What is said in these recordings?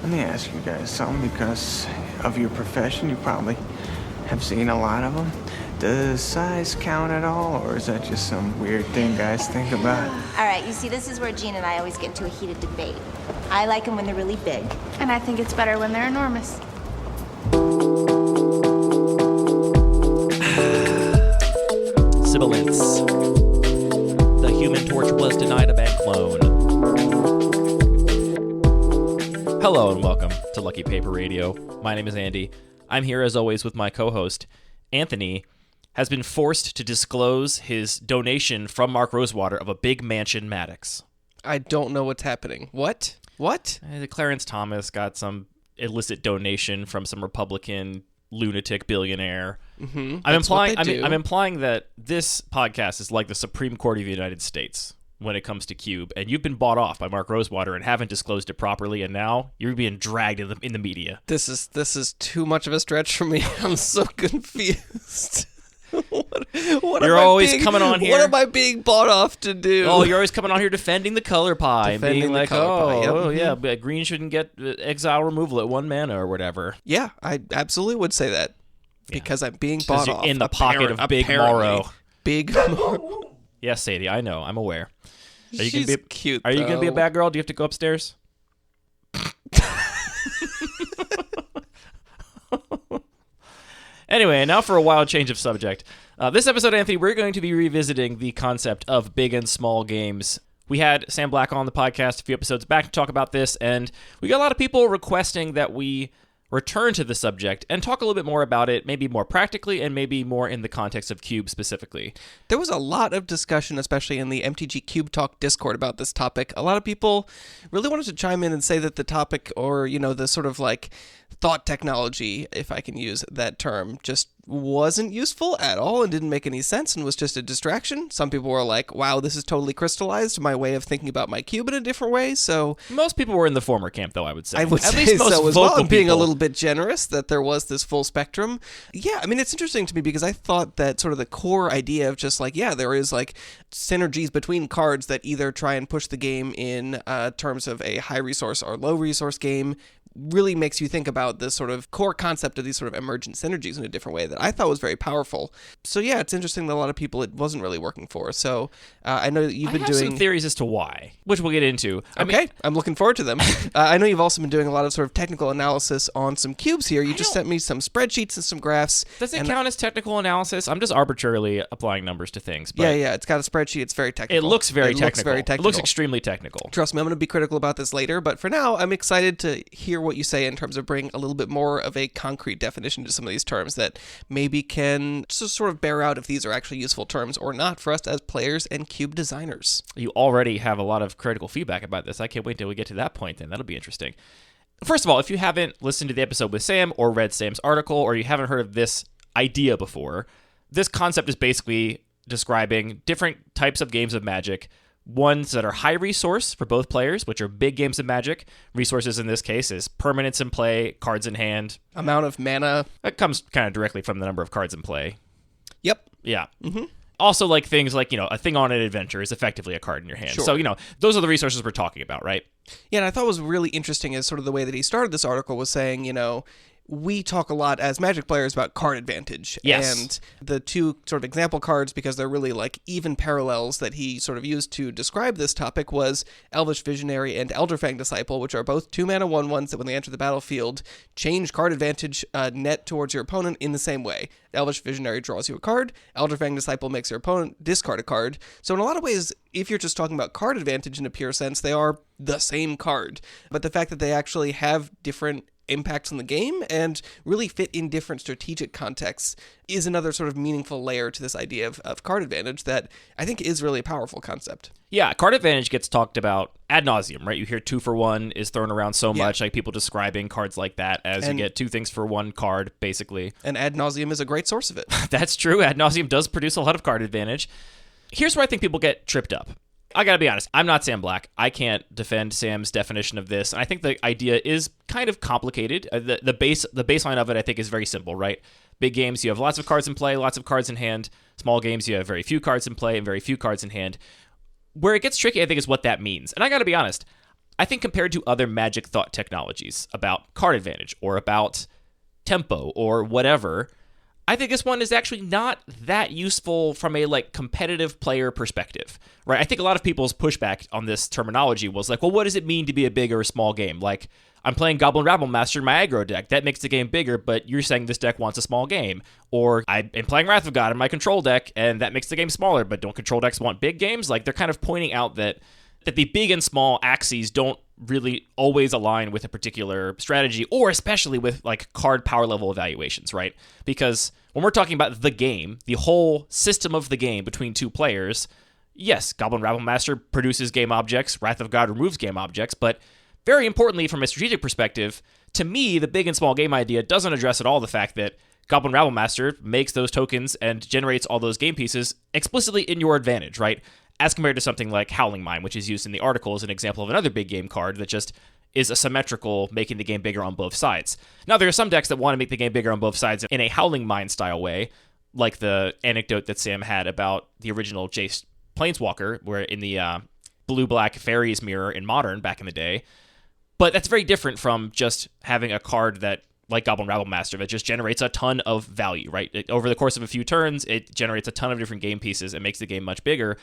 Let me ask you guys something because of your profession. You probably have seen a lot of them. Does size count at all, or is that just some weird thing guys think about? All right, you see, this is where Gene and I always get into a heated debate. I like them when they're really big. And I think it's better when they're enormous. Sibilance. The Human Torch was denied a bank loan. Hello and welcome to Lucky Paper Radio. My name is Andy. I'm here as always with my co-host, Anthony. Has been forced to disclose his donation from Mark Rosewater of a big mansion Maddox. I don't know what's happening. What? Clarence Thomas got some illicit donation from some Republican lunatic billionaire. Mm-hmm. I'm implying that this podcast is like the Supreme Court of the United States when it comes to Cube, and you've been bought off by Mark Rosewater and haven't disclosed it properly, and now you're being dragged in the media. This is too much of a stretch for me. I'm so confused. What you're always coming on here. What am I being bought off to do? Oh, you're always coming on here defending the color pie. Defending the color pie, yep. Oh, yeah, but green shouldn't get exile removal at 1 mana or whatever. Yeah, I absolutely would say that. Because I'm being bought off. In the pocket of Big Morrow. Big Morrow. Yes, Sadie, I know. I'm aware. She's cute, Are you going to be a bad girl? Do you have to go upstairs? Anyway, now for a wild change of subject. This episode, Anthony, we're going to be revisiting the concept of big and small games. We had Sam Black on the podcast a few episodes back to talk about this, and we got a lot of people requesting that we return to the subject and talk a little bit more about it, maybe more practically and maybe more in the context of Cube specifically. There was a lot of discussion, especially in the MTG Cube Talk Discord, about this topic. A lot of people really wanted to chime in and say that the topic, or, the sort of like thought technology, if I can use that term, just wasn't useful at all and didn't make any sense and was just a distraction. Some people were like, wow, this is totally crystallized my way of thinking about my cube in a different way. So most people were in the former camp, though, I would say. I would at say least most so as well. I'm being people. a little bit generous that there was this full spectrum. Yeah, I mean, it's interesting to me because I thought that sort of the core idea of just like, yeah, there is like synergies between cards that either try and push the game in terms of a high resource or low resource game really makes you think about this sort of core concept of these sort of emergent synergies in a different way that I thought was very powerful. So yeah, it's interesting that a lot of people it wasn't really working for. So I know that you've been doing some theories as to why, which we'll get into. I'm looking forward to them. I know you've also been doing a lot of sort of technical analysis on some cubes here. You just sent me some spreadsheets and some graphs. Does it count as technical analysis? I'm just arbitrarily applying numbers to things. But yeah, it's got a spreadsheet. It's very technical. It looks very technical. It looks extremely technical. Trust me, I'm going to be critical about this later, but for now, I'm excited to hear what you say in terms of bring a little bit more of a concrete definition to some of these terms that maybe can just sort of bear out if these are actually useful terms or not for us as players and cube designers. You already have a lot of critical feedback about this. I can't wait till we get to that point then. That'll be interesting. First of all, if you haven't listened to the episode with Sam or read Sam's article or you haven't heard of this idea before, this concept is basically describing different types of games of Magic. Ones that are high resource for both players, which are big games of Magic. Resources in this case is permanents in play, cards in hand. Amount of mana. That comes kind of directly from the number of cards in play. Yep. Yeah. Mm-hmm. Also, like things like, a thing on an adventure is effectively a card in your hand. Sure. So, those are the resources we're talking about, right? Yeah, and I thought was really interesting is sort of the way that he started this article was saying, we talk a lot as Magic players about card advantage. Yes. And the two sort of example cards, because they're really like even parallels that he sort of used to describe this topic, was Elvish Visionary and Elderfang Disciple, which are both 2-mana 1/1s that when they enter the battlefield, change card advantage net towards your opponent in the same way. Elvish Visionary draws you a card, Elderfang Disciple makes your opponent discard a card. So in a lot of ways, if you're just talking about card advantage in a pure sense, they are the same card. But the fact that they actually have different impacts on the game and really fit in different strategic contexts is another sort of meaningful layer to this idea of card advantage that I think is really a powerful concept. Yeah, card advantage gets talked about ad nauseum, right? You hear 2 for 1 is thrown around so much, like people describing cards like that as you get 2 things for 1 card, basically. And ad nauseum is a great source of it. That's true. Ad nauseum does produce a lot of card advantage. Here's where I think people get tripped up. I gotta be honest, I'm not Sam Black. I can't defend Sam's definition of this. And I think the idea is kind of complicated. The baseline of it, I think, is very simple, right? Big games, you have lots of cards in play, lots of cards in hand. Small games, you have very few cards in play and very few cards in hand. Where it gets tricky, I think, is what that means. And I gotta be honest, I think compared to other Magic thought technologies about card advantage or about tempo or whatever, I think this one is actually not that useful from a like competitive player perspective, right? I think a lot of people's pushback on this terminology was like, well, what does it mean to be a big or a small game? Like, I'm playing Goblin Rabble Master in my aggro deck. That makes the game bigger, but you're saying this deck wants a small game. Or I'm playing Wrath of God in my control deck, and that makes the game smaller, but don't control decks want big games? Like, they're kind of pointing out that the big and small axes don't really always align with a particular strategy, or especially with like card power level evaluations, right? Because when we're talking about the game, the whole system of the game between two players, yes, Goblin Rabble Master produces game objects, Wrath of God removes game objects, but very importantly, from a strategic perspective, to me, the big and small game idea doesn't address at all the fact that Goblin Rabble Master makes those tokens and generates all those game pieces explicitly in your advantage, right? As compared to something like Howling Mine, which is used in the article as an example of another big game card that just is asymmetrical, making the game bigger on both sides. Now, there are some decks that want to make the game bigger on both sides in a Howling Mine style way, like the anecdote that Sam had about the original Jace Planeswalker, where in the blue-black Fairies mirror in Modern back in the day. But that's very different from just having a card that, like Goblin Rabble Master, that just generates a ton of value, right? Over the course of a few turns, it generates a ton of different game pieces and makes the game much bigger.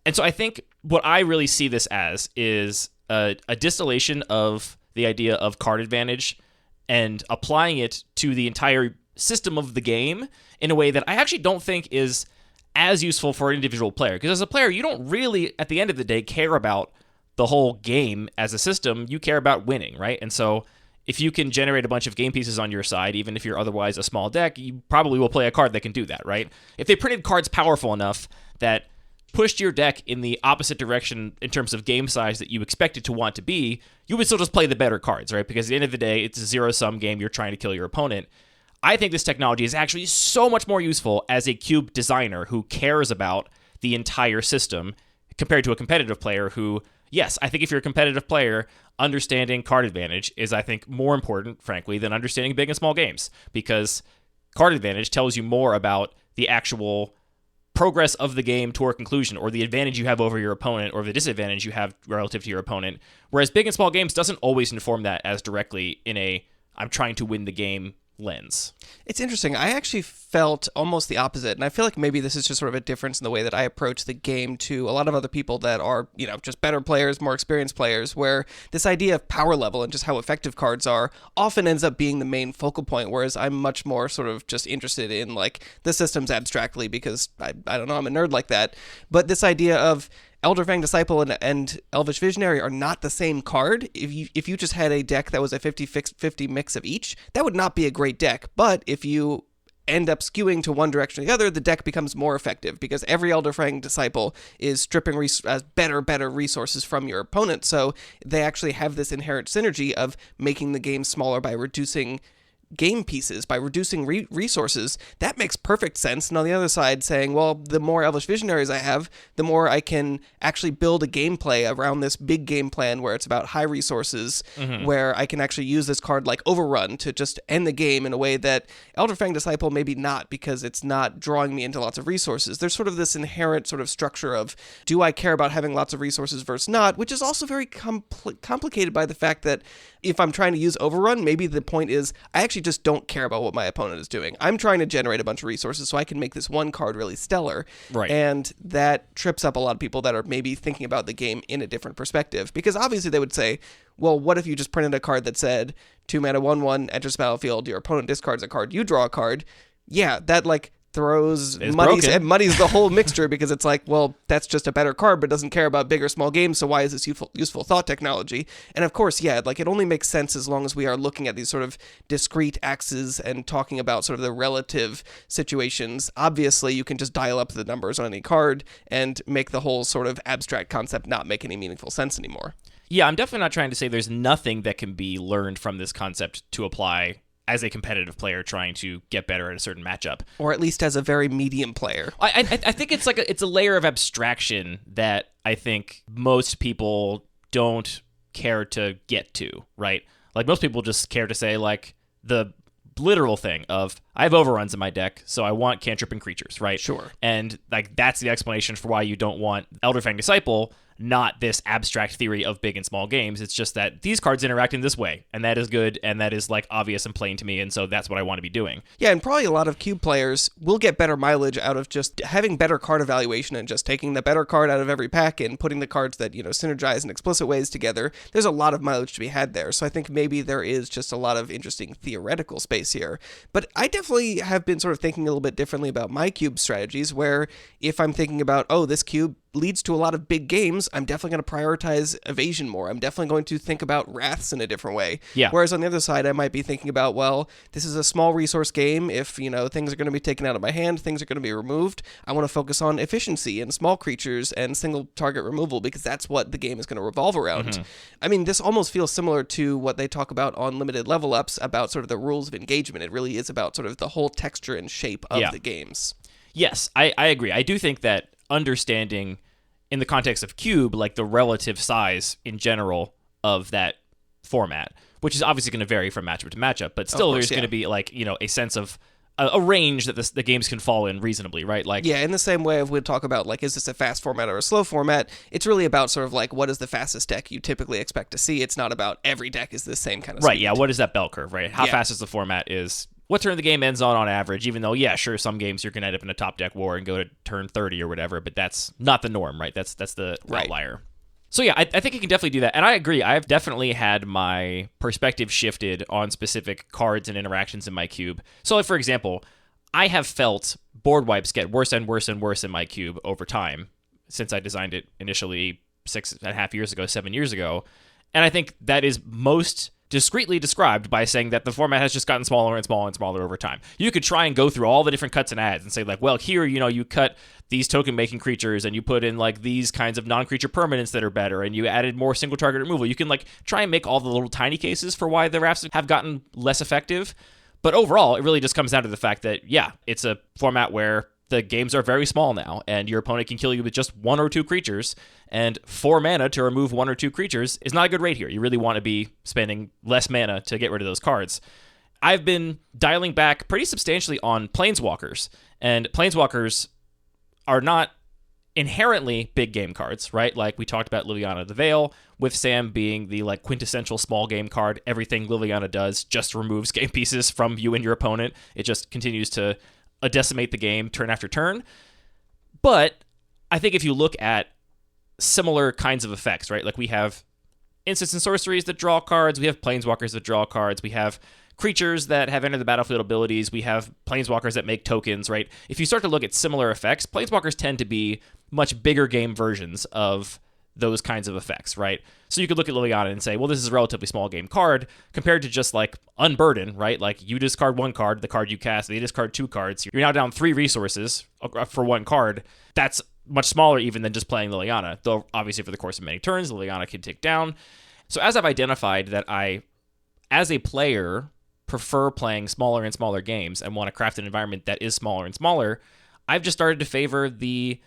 And so I think what I really see this as is a distillation of the idea of card advantage and applying it to the entire system of the game in a way that I actually don't think is as useful for an individual player. Because as a player, you don't really, at the end of the day, care about the whole game as a system. You care about winning, right? And so if you can generate a bunch of game pieces on your side, even if you're otherwise a small deck, you probably will play a card that can do that, right? If they printed cards powerful enough that pushed your deck in the opposite direction in terms of game size that you expect it to want to be, you would still just play the better cards, right? Because at the end of the day, it's a zero-sum game. You're trying to kill your opponent. I think this technology is actually so much more useful as a cube designer who cares about the entire system compared to a competitive player who, yes, I think if you're a competitive player, understanding card advantage is, I think, more important, frankly, than understanding big and small games, because card advantage tells you more about the actual progress of the game toward conclusion, or the advantage you have over your opponent, or the disadvantage you have relative to your opponent, whereas big and small games doesn't always inform that as directly in a I'm trying to win the game lens. It's interesting. I actually felt almost the opposite, and I feel like maybe this is just sort of a difference in the way that I approach the game to a lot of other people that are, just better players, more experienced players, where this idea of power level and just how effective cards are often ends up being the main focal point, whereas I'm much more sort of just interested in, like, the systems abstractly because, I don't know, I'm a nerd like that. But this idea of Elderfang Disciple and Elvish Visionary are not the same card. If you just had a deck that was a 50-50 mix of each, that would not be a great deck. But if you end up skewing to one direction or the other, the deck becomes more effective because every Elderfang Disciple is stripping better resources from your opponent. So they actually have this inherent synergy of making the game smaller by reducing game pieces, by reducing resources. That makes perfect sense. And on the other side, saying, well, the more Elvish Visionaries I have, the more I can actually build a gameplay around this big game plan where it's about high resources, where I can actually use this card like Overrun to just end the game in a way that Elderfang Disciple maybe not, because it's not drawing me into lots of resources. There's sort of this inherent sort of structure of, do I care about having lots of resources versus not, which is also very complicated by the fact that if I'm trying to use Overrun, maybe the point is I actually just don't care about what my opponent is doing. I'm trying to generate a bunch of resources so I can make this one card really stellar. Right. And that trips up a lot of people that are maybe thinking about the game in a different perspective. Because obviously they would say, well, what if you just printed a card that said 2 mana 1/1 enters the battlefield, your opponent discards a card, you draw a card. Yeah, that muddies the whole mixture, because it's like, well, that's just a better card but doesn't care about big or small games, so why is this useful thought technology? And of course, yeah, like, it only makes sense as long as we are looking at these sort of discrete axes and talking about sort of the relative situations. Obviously, you can just dial up the numbers on any card and make the whole sort of abstract concept not make any meaningful sense anymore. Yeah, I'm definitely not trying to say there's nothing that can be learned from this concept to apply as a competitive player trying to get better at a certain matchup, or at least as a very medium player. I think it's like it's a layer of abstraction that I think most people don't care to get to, right? Like, most people just care to say, like, the literal thing of, I have overruns in my deck, so I want cantrip and creatures, right? Sure. And, like, that's the explanation for why you don't want Elderfang Disciple. not this abstract theory of big and small games. It's just that these cards interact in this way, and that is good, and that is like obvious and plain to me, and so that's what I want to be doing. Yeah, and probably a lot of Cube players will get better mileage out of just having better card evaluation and just taking the better card out of every pack and putting the cards that, synergize in explicit ways together. There's a lot of mileage to be had there, so I think maybe there is just a lot of interesting theoretical space here. But I definitely have been sort of thinking a little bit differently about my Cube strategies, where if I'm thinking about, this Cube leads to a lot of big games, I'm definitely going to prioritize evasion more. I'm definitely going to think about wraths in a different way. Yeah. Whereas on the other side, I might be thinking about, this is a small resource game. If, things are going to be taken out of my hand, things are going to be removed, I want to focus on efficiency and small creatures and single target removal because that's what the game is going to revolve around. Mm-hmm. I mean, this almost feels similar to what they talk about on limited level ups about sort of the rules of engagement. It really is about sort of the whole texture and shape of the games. Yes, I agree. I do think that understanding in the context of Cube, like the relative size in general of that format, which is obviously going to vary from matchup to matchup, but still there's going to be like, a sense of a range that the games can fall in reasonably, right? Like, yeah, in the same way we'd talk about, like, is this a fast format or a slow format? It's really about sort of like, what is the fastest deck you typically expect to see? It's not about every deck is the same kind of right, speed. yeah, what is that bell curve, right? How fast is the format is what turn the game ends on average, even though, yeah, sure, some games you're going to end up in a top deck war and go to turn 30 or whatever, but that's not the norm, right? That's the outlier. So yeah, I think you can definitely do that. And I agree. I've definitely had my perspective shifted on specific cards and interactions in my Cube. So like, for example, I have felt board wipes get worse and worse and worse in my Cube over time since I designed it initially 6.5 years ago, 7 years ago. And I think that is most discreetly described by saying that the format has just gotten smaller and smaller and smaller over time. You could try and go through all the different cuts and adds and say like, well, here, you cut these token-making creatures and you put in like these kinds of non-creature permanents that are better and you added more single target removal. You can like try and make all the little tiny cases for why the rafts have gotten less effective. But overall, it really just comes down to the fact that, yeah, it's a format where the games are very small now, and your opponent can kill you with just 1 or 2 creatures, and 4 mana to remove 1 or 2 creatures is not a good rate here. You really want to be spending less mana to get rid of those cards. I've been dialing back pretty substantially on Planeswalkers, and Planeswalkers are not inherently big game cards, right? Like we talked about Liliana the Veil, with Sam being the like quintessential small game card. Everything Liliana does just removes game pieces from you and your opponent. It just continues to decimate the game turn after turn. But I think if you look at similar kinds of effects, right? Like we have instants and sorceries that draw cards, we have planeswalkers that draw cards, we have creatures that have entered the battlefield abilities, we have planeswalkers that make tokens, right? If you start to look at similar effects, planeswalkers tend to be much bigger game versions of those kinds of effects, right? So you could look at Liliana and say, well, this is a relatively small game card compared to just like Unburden, right? Like you discard 1 card, the card you cast, they discard 2 cards. You're now down 3 resources for 1 card. That's much smaller even than just playing Liliana, though obviously for the course of many turns, Liliana can tick down. So as I've identified that I, as a player, prefer playing smaller and smaller games and want to craft an environment that is smaller and smaller, I've just started to favor the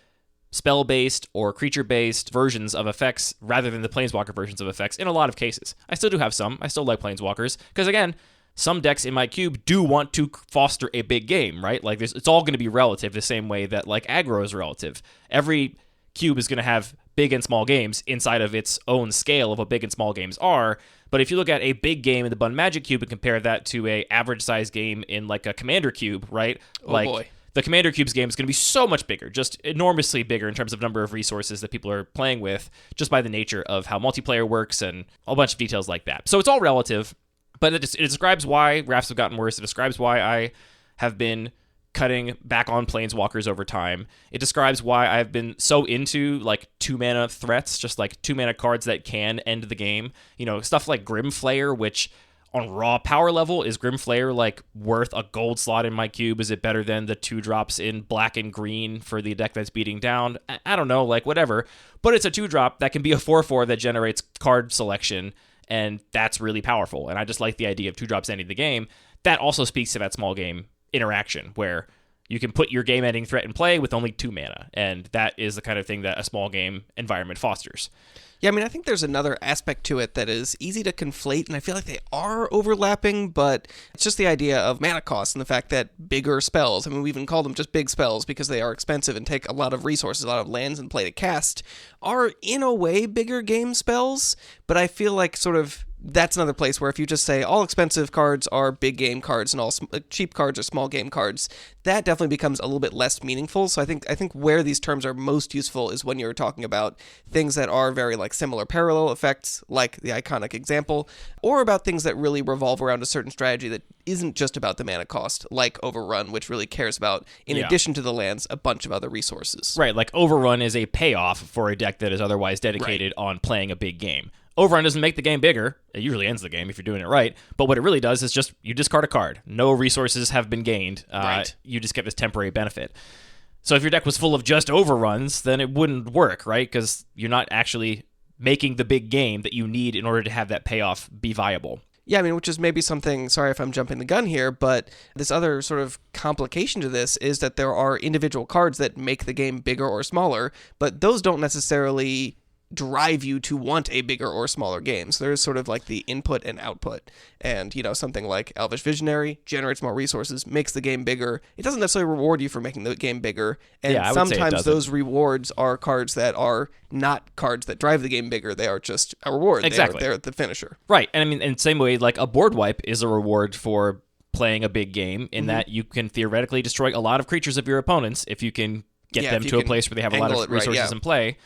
spell-based or creature-based versions of effects rather than the planeswalker versions of effects in a lot of cases. I still do have some. I still like planeswalkers because, again, some decks in my cube do want to foster a big game, right? Like it's all going to be relative the same way that like aggro is relative. Every cube is going to have big and small games inside of its own scale of what big and small games are. But if you look at a big game in the Bun Magic cube and compare that to a average size game in like a Commander cube, right? Oh boy. The Commander Cube's game is going to be so much bigger, just enormously bigger in terms of number of resources that people are playing with, just by the nature of how multiplayer works and a bunch of details like that. So it's all relative, but it describes why rafts have gotten worse. It describes why I have been cutting back on planeswalkers over time. It describes why I've been so into like 2-mana threats, just like 2-mana cards that can end the game. Stuff like Grimflayer, which on raw power level, is Grimflayer like worth a gold slot in my cube? Is it better than the 2 drops in black and green for the deck that's beating down? I don't know, like whatever. But it's a 2-drop that can be a 4/4 that generates card selection, and that's really powerful. And I just like the idea of 2 drops ending the game. That also speaks to that small game interaction where, you can put your game-ending threat in play with only 2 mana, and that is the kind of thing that a small game environment fosters. Yeah, I mean, I think there's another aspect to it that is easy to conflate, and I feel like they are overlapping, but it's just the idea of mana cost and the fact that bigger spells, I mean, we even call them just big spells because they are expensive and take a lot of resources, a lot of lands and play to cast, are in a way bigger game spells, but I feel like sort of that's another place where if you just say all expensive cards are big game cards and all cheap cards are small game cards, that definitely becomes a little bit less meaningful. So I think where these terms are most useful is when you're talking about things that are very like similar parallel effects, like the iconic example, or about things that really revolve around a certain strategy that isn't just about the mana cost, like Overrun, which really cares about, in addition to the lands, a bunch of other resources. Right, like Overrun is a payoff for a deck that is otherwise dedicated on playing a big game. Overrun doesn't make the game bigger. It usually ends the game if you're doing it right. But what it really does is just you discard a card. No resources have been gained. You just get this temporary benefit. So if your deck was full of just Overruns, then it wouldn't work, right? Because you're not actually making the big game that you need in order to have that payoff be viable. Yeah, I mean, which is maybe something, sorry if I'm jumping the gun here, but this other sort of complication to this is that there are individual cards that make the game bigger or smaller, but those don't necessarily drive you to want a bigger or smaller game. So there's sort of like the input and output. And, you know, something like Elvish Visionary generates more resources, makes the game bigger. It doesn't necessarily reward you for making the game bigger. And sometimes those rewards are cards that are not cards that drive the game bigger. They are just a reward. Exactly. They're the finisher. Right. And I mean, in the same way, like a board wipe is a reward for playing a big game in that you can theoretically destroy a lot of creatures of your opponents if you can get them to a place where they have a lot of resources in play.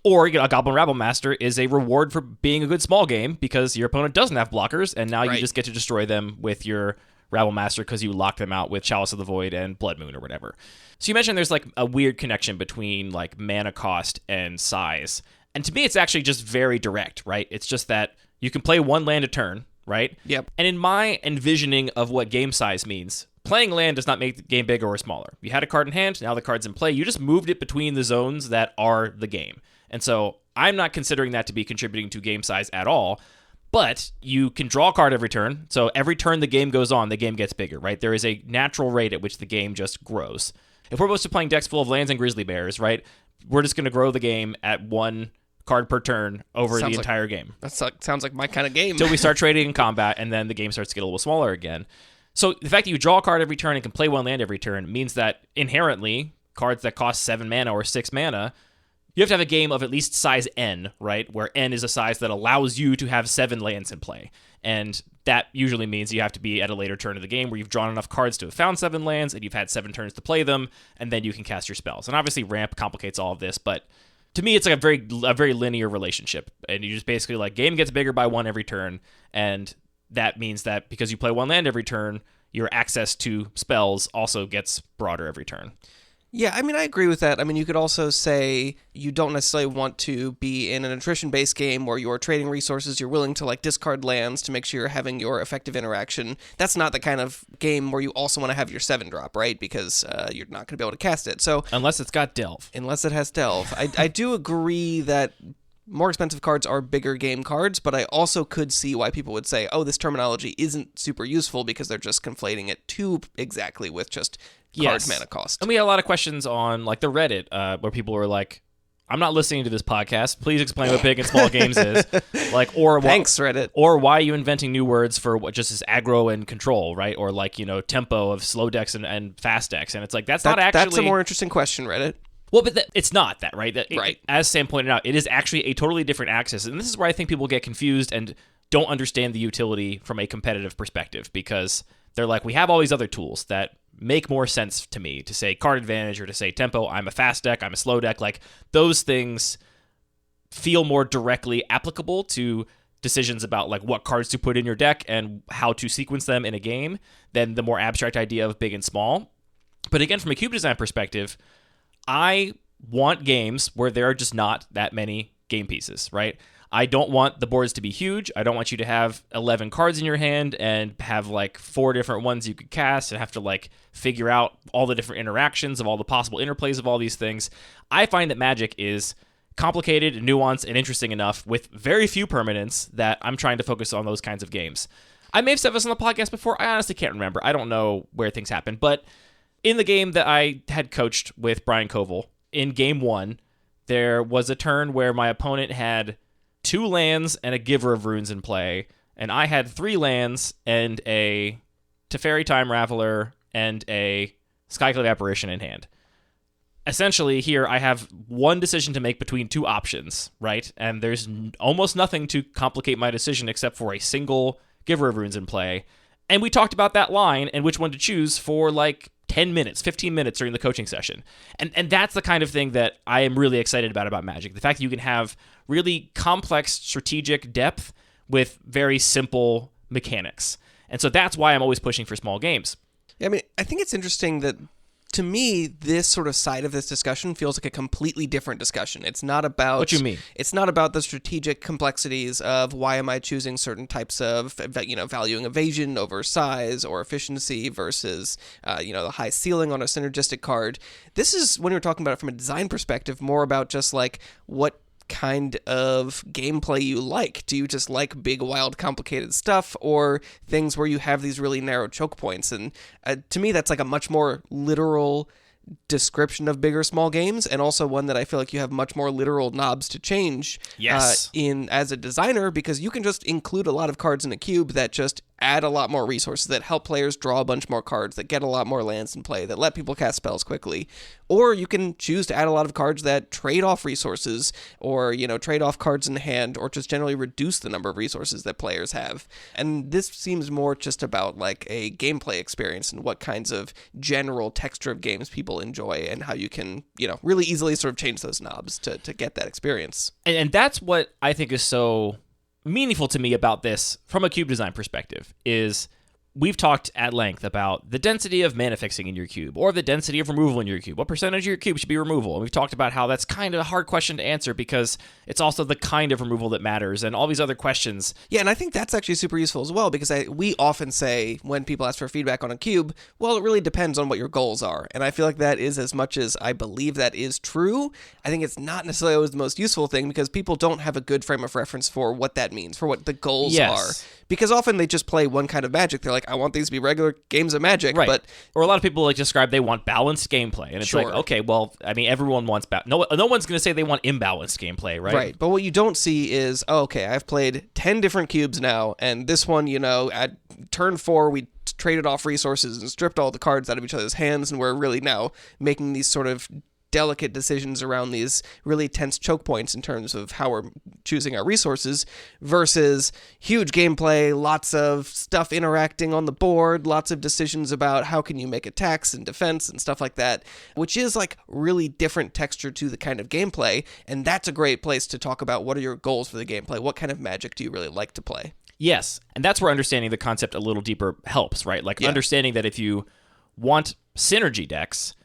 Or a Goblin Rabble Master is a reward for being a good small game because your opponent doesn't have blockers, and now you just get to destroy them with your Rabble Master because you lock them out with Chalice of the Void and Blood Moon or whatever. So you mentioned there's like a weird connection between like mana cost and size. And to me, it's actually just very direct, right? It's just that you can play one land a turn, right? Yep. And in my envisioning of what game size means, playing land does not make the game bigger or smaller. You had a card in hand, now the card's in play. You just moved it between the zones that are the game. And so I'm not considering that to be contributing to game size at all, but you can draw a card every turn. So every turn the game goes on, the game gets bigger, right? There is a natural rate at which the game just grows. If we're mostly playing decks full of lands and grizzly bears, right, we're just going to grow the game at 1 card per turn over the entire game. That sounds like my kind of game. Until we start trading in combat, and then the game starts to get a little smaller again. So the fact that you draw a card every turn and can play 1 land every turn means that inherently cards that cost 7 mana or 6 mana, you have to have a game of at least size N, right? Where N is a size that allows you to have 7 lands in play. And that usually means you have to be at a later turn of the game where you've drawn enough cards to have found 7 lands and you've had 7 turns to play them, and then you can cast your spells. And obviously ramp complicates all of this, but to me it's like a very linear relationship. And you just basically like game gets bigger by 1 every turn, and that means that because you play 1 land every turn, your access to spells also gets broader every turn. Yeah, I mean, I agree with that. I mean, you could also say you don't necessarily want to be in an attrition-based game where you're trading resources, you're willing to, like, discard lands to make sure you're having your effective interaction. That's not the kind of game where you also want to have your 7-drop, right? Because you're not going to be able to cast it. So unless it's got Delve. Unless it has Delve. I do agree that more expensive cards are bigger game cards, but I also could see why people would say, oh, this terminology isn't super useful because they're just conflating it too exactly with just card mana cost. And we had a lot of questions on like the Reddit where people were like, I'm not listening to this podcast. Please explain what big and small games is. Like, or thanks, Reddit. Or why are you inventing new words for what just is aggro and control, right? Or like, you know, tempo of slow decks and fast decks. And it's like, that's not actually... That's a more interesting question, Reddit. Well, but it's not that, right? Right. As Sam pointed out, it is actually a totally different axis. And this is where I think people get confused and don't understand the utility from a competitive perspective, because they're like, we have all these other tools that make more sense to me to say card advantage or to say tempo. I'm a fast deck, I'm a slow deck. Like, those things feel more directly applicable to decisions about like what cards to put in your deck and how to sequence them in a game than the more abstract idea of big and small. But again, from a cube design perspective, I want games where there are just not that many game pieces, right? I don't want the boards to be huge. I don't want you to have 11 cards in your hand and have like 4 different ones you could cast and have to like figure out all the different interactions of all the possible interplays of all these things. I find that Magic is complicated, nuanced, and interesting enough with very few permanents that I'm trying to focus on those kinds of games. I may have said this on the podcast before. I honestly can't remember. I don't know where things happen, but In the game that I had coached with Brian Koval, in game 1, there was a turn where my opponent had 2 lands and a Giver of Runes in play, and I had 3 lands and a Teferi Time Raveler and a Skyclave Apparition in hand. Essentially, here I have one decision to make between 2 options, right? And there's almost nothing to complicate my decision except for a single Giver of Runes in play. And we talked about that line and which one to choose for like 10 minutes, 15 minutes during the coaching session. And that's the kind of thing that I am really excited about Magic. The fact that you can have really complex strategic depth with very simple mechanics. And so that's why I'm always pushing for small games. Yeah, I mean, I think it's interesting that, to me, this sort of side of this discussion feels like a completely different discussion. It's not about... What do you mean? It's not about the strategic complexities of why am I choosing certain types of, valuing evasion over size or efficiency versus, the high ceiling on a synergistic card. This is, when you're talking about it from a design perspective, more about just like what kind of gameplay you like. Do you just like big, wild, complicated stuff, or things where you have these really narrow choke points? And to me, that's like a much more literal description of big or small games, and also one that I feel like you have much more literal knobs to change in as a designer, because you can just include a lot of cards in a cube that just add a lot more resources, that help players draw a bunch more cards, that get a lot more lands in play, that let people cast spells quickly. Or you can choose to add a lot of cards that trade off resources, or, trade off cards in hand, or just generally reduce the number of resources that players have. And this seems more just about like a gameplay experience and what kinds of general texture of games people enjoy, and how you can, really easily sort of change those knobs to get that experience. And that's what I think is so meaningful to me about this from a cube design perspective is we've talked at length about the density of mana fixing in your cube, or the density of removal in your cube. What percentage of your cube should be removal? And we've talked about how that's kind of a hard question to answer because it's also the kind of removal that matters, and all these other questions. Yeah, and I think that's actually super useful as well, because we often say when people ask for feedback on a cube, well, it really depends on what your goals are. And I feel like that is, as much as I believe that is true, I think it's not necessarily always the most useful thing, because people don't have a good frame of reference for what that means, for what the goals are. Because often they just play one kind of Magic. They're like, I want these to be regular games of Magic. Right. But or a lot of people like describe they want balanced gameplay. And it's like, okay, well, I mean, everyone wants... No one's going to say they want imbalanced gameplay, right? Right. But what you don't see is, okay, I've played 10 different cubes now, and this one, at turn 4, we traded off resources and stripped all the cards out of each other's hands, and we're really now making these sort of delicate decisions around these really tense choke points in terms of how we're choosing our resources, versus huge gameplay, lots of stuff interacting on the board, lots of decisions about how can you make attacks and defense and stuff like that, which is like really different texture to the kind of gameplay. And that's a great place to talk about what are your goals for the gameplay. What kind of Magic do you really like to play? Yes. And that's where understanding the concept a little deeper helps, right? Like understanding that if you want synergy decks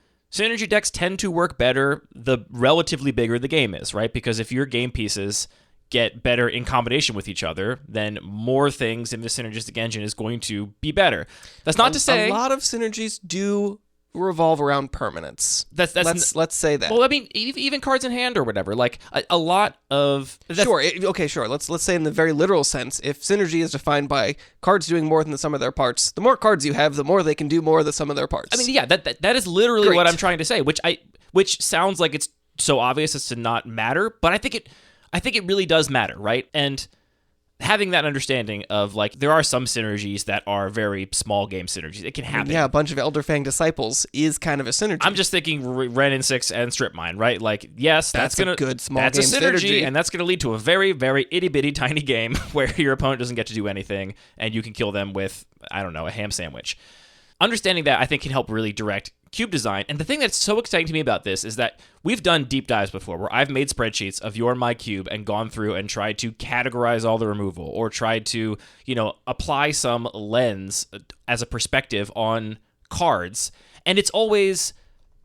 tend to work better the relatively bigger the game is, right? Because if your game pieces get better in combination with each other, then more things in the synergistic engine is going to be better. That's not to say... A lot of synergies do revolve around permanence. Let's say that. Well, I mean, even cards in hand or whatever. Like a lot of sure. Let's say in the very literal sense, if synergy is defined by cards doing more than the sum of their parts, the more cards you have, the more they can do more of the sum of their parts. I mean, yeah, that is literally what I'm trying to say. Which sounds like it's so obvious as to not matter, but I think it really does matter, right? And having that understanding of, like, there are some synergies that are very small game synergies. It can happen. Yeah, a bunch of Elderfang Disciples is kind of a synergy. I'm just thinking Ren and 6 and Strip Mine, right? Like, yes, that's a good small game synergy, and that's going to lead to a very, very itty-bitty tiny game where your opponent doesn't get to do anything, and you can kill them with, I don't know, a ham sandwich. Understanding that, I think, can help really direct cube design. And the thing that's so exciting to me about this is that we've done deep dives before where I've made spreadsheets of your and my cube and gone through and tried to categorize all the removal, or tried to, apply some lens as a perspective on cards. And it's always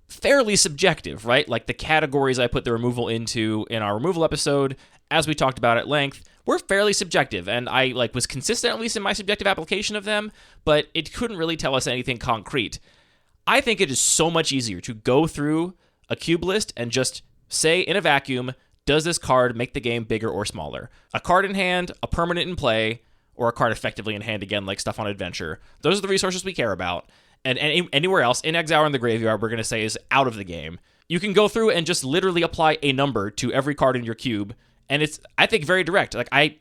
fairly subjective, right? Like the categories I put the removal into in our removal episode, as we talked about at length, were fairly subjective, and I was consistent, at least in my subjective application of them, but it couldn't really tell us anything concrete. I think it is so much easier to go through a cube list and just say in a vacuum, does this card make the game bigger or smaller? A card in hand, a permanent in play, or a card effectively in hand, again, like stuff on adventure. Those are the resources we care about. and anywhere else, in Exile or in the Graveyard, we're going to say is out of the game. You can go through and just literally apply a number to every card in your cube, and it's, I think, very direct. Like I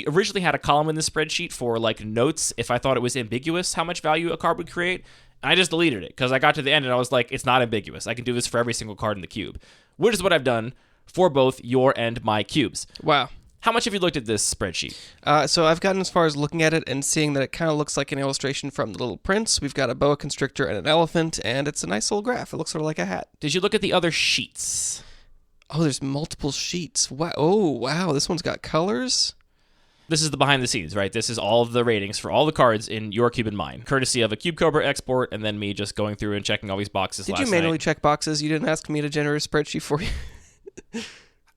originally had a column in the spreadsheet for like notes if I thought it was ambiguous how much value a card would create. I just deleted it because I got to the end and I was like, it's not ambiguous. I can do this for every single card in the cube, which is what I've done for both your and my cubes. Wow. How much have you looked at this spreadsheet? So I've gotten as far as looking at it and seeing that it kind of looks like an illustration from The Little Prince. We've got a boa constrictor and an elephant, and it's a nice little graph. It looks sort of like a hat. Did you look at the other sheets? Oh, there's multiple sheets. Wow. Oh, wow. This one's got colors. This is the behind the scenes, right? This is all of the ratings for all the cards in your cube and mine, courtesy of a Cube Cobra export, and then me just going through and checking all these boxes last night. Did you manually check boxes? You didn't ask me to generate a spreadsheet for you?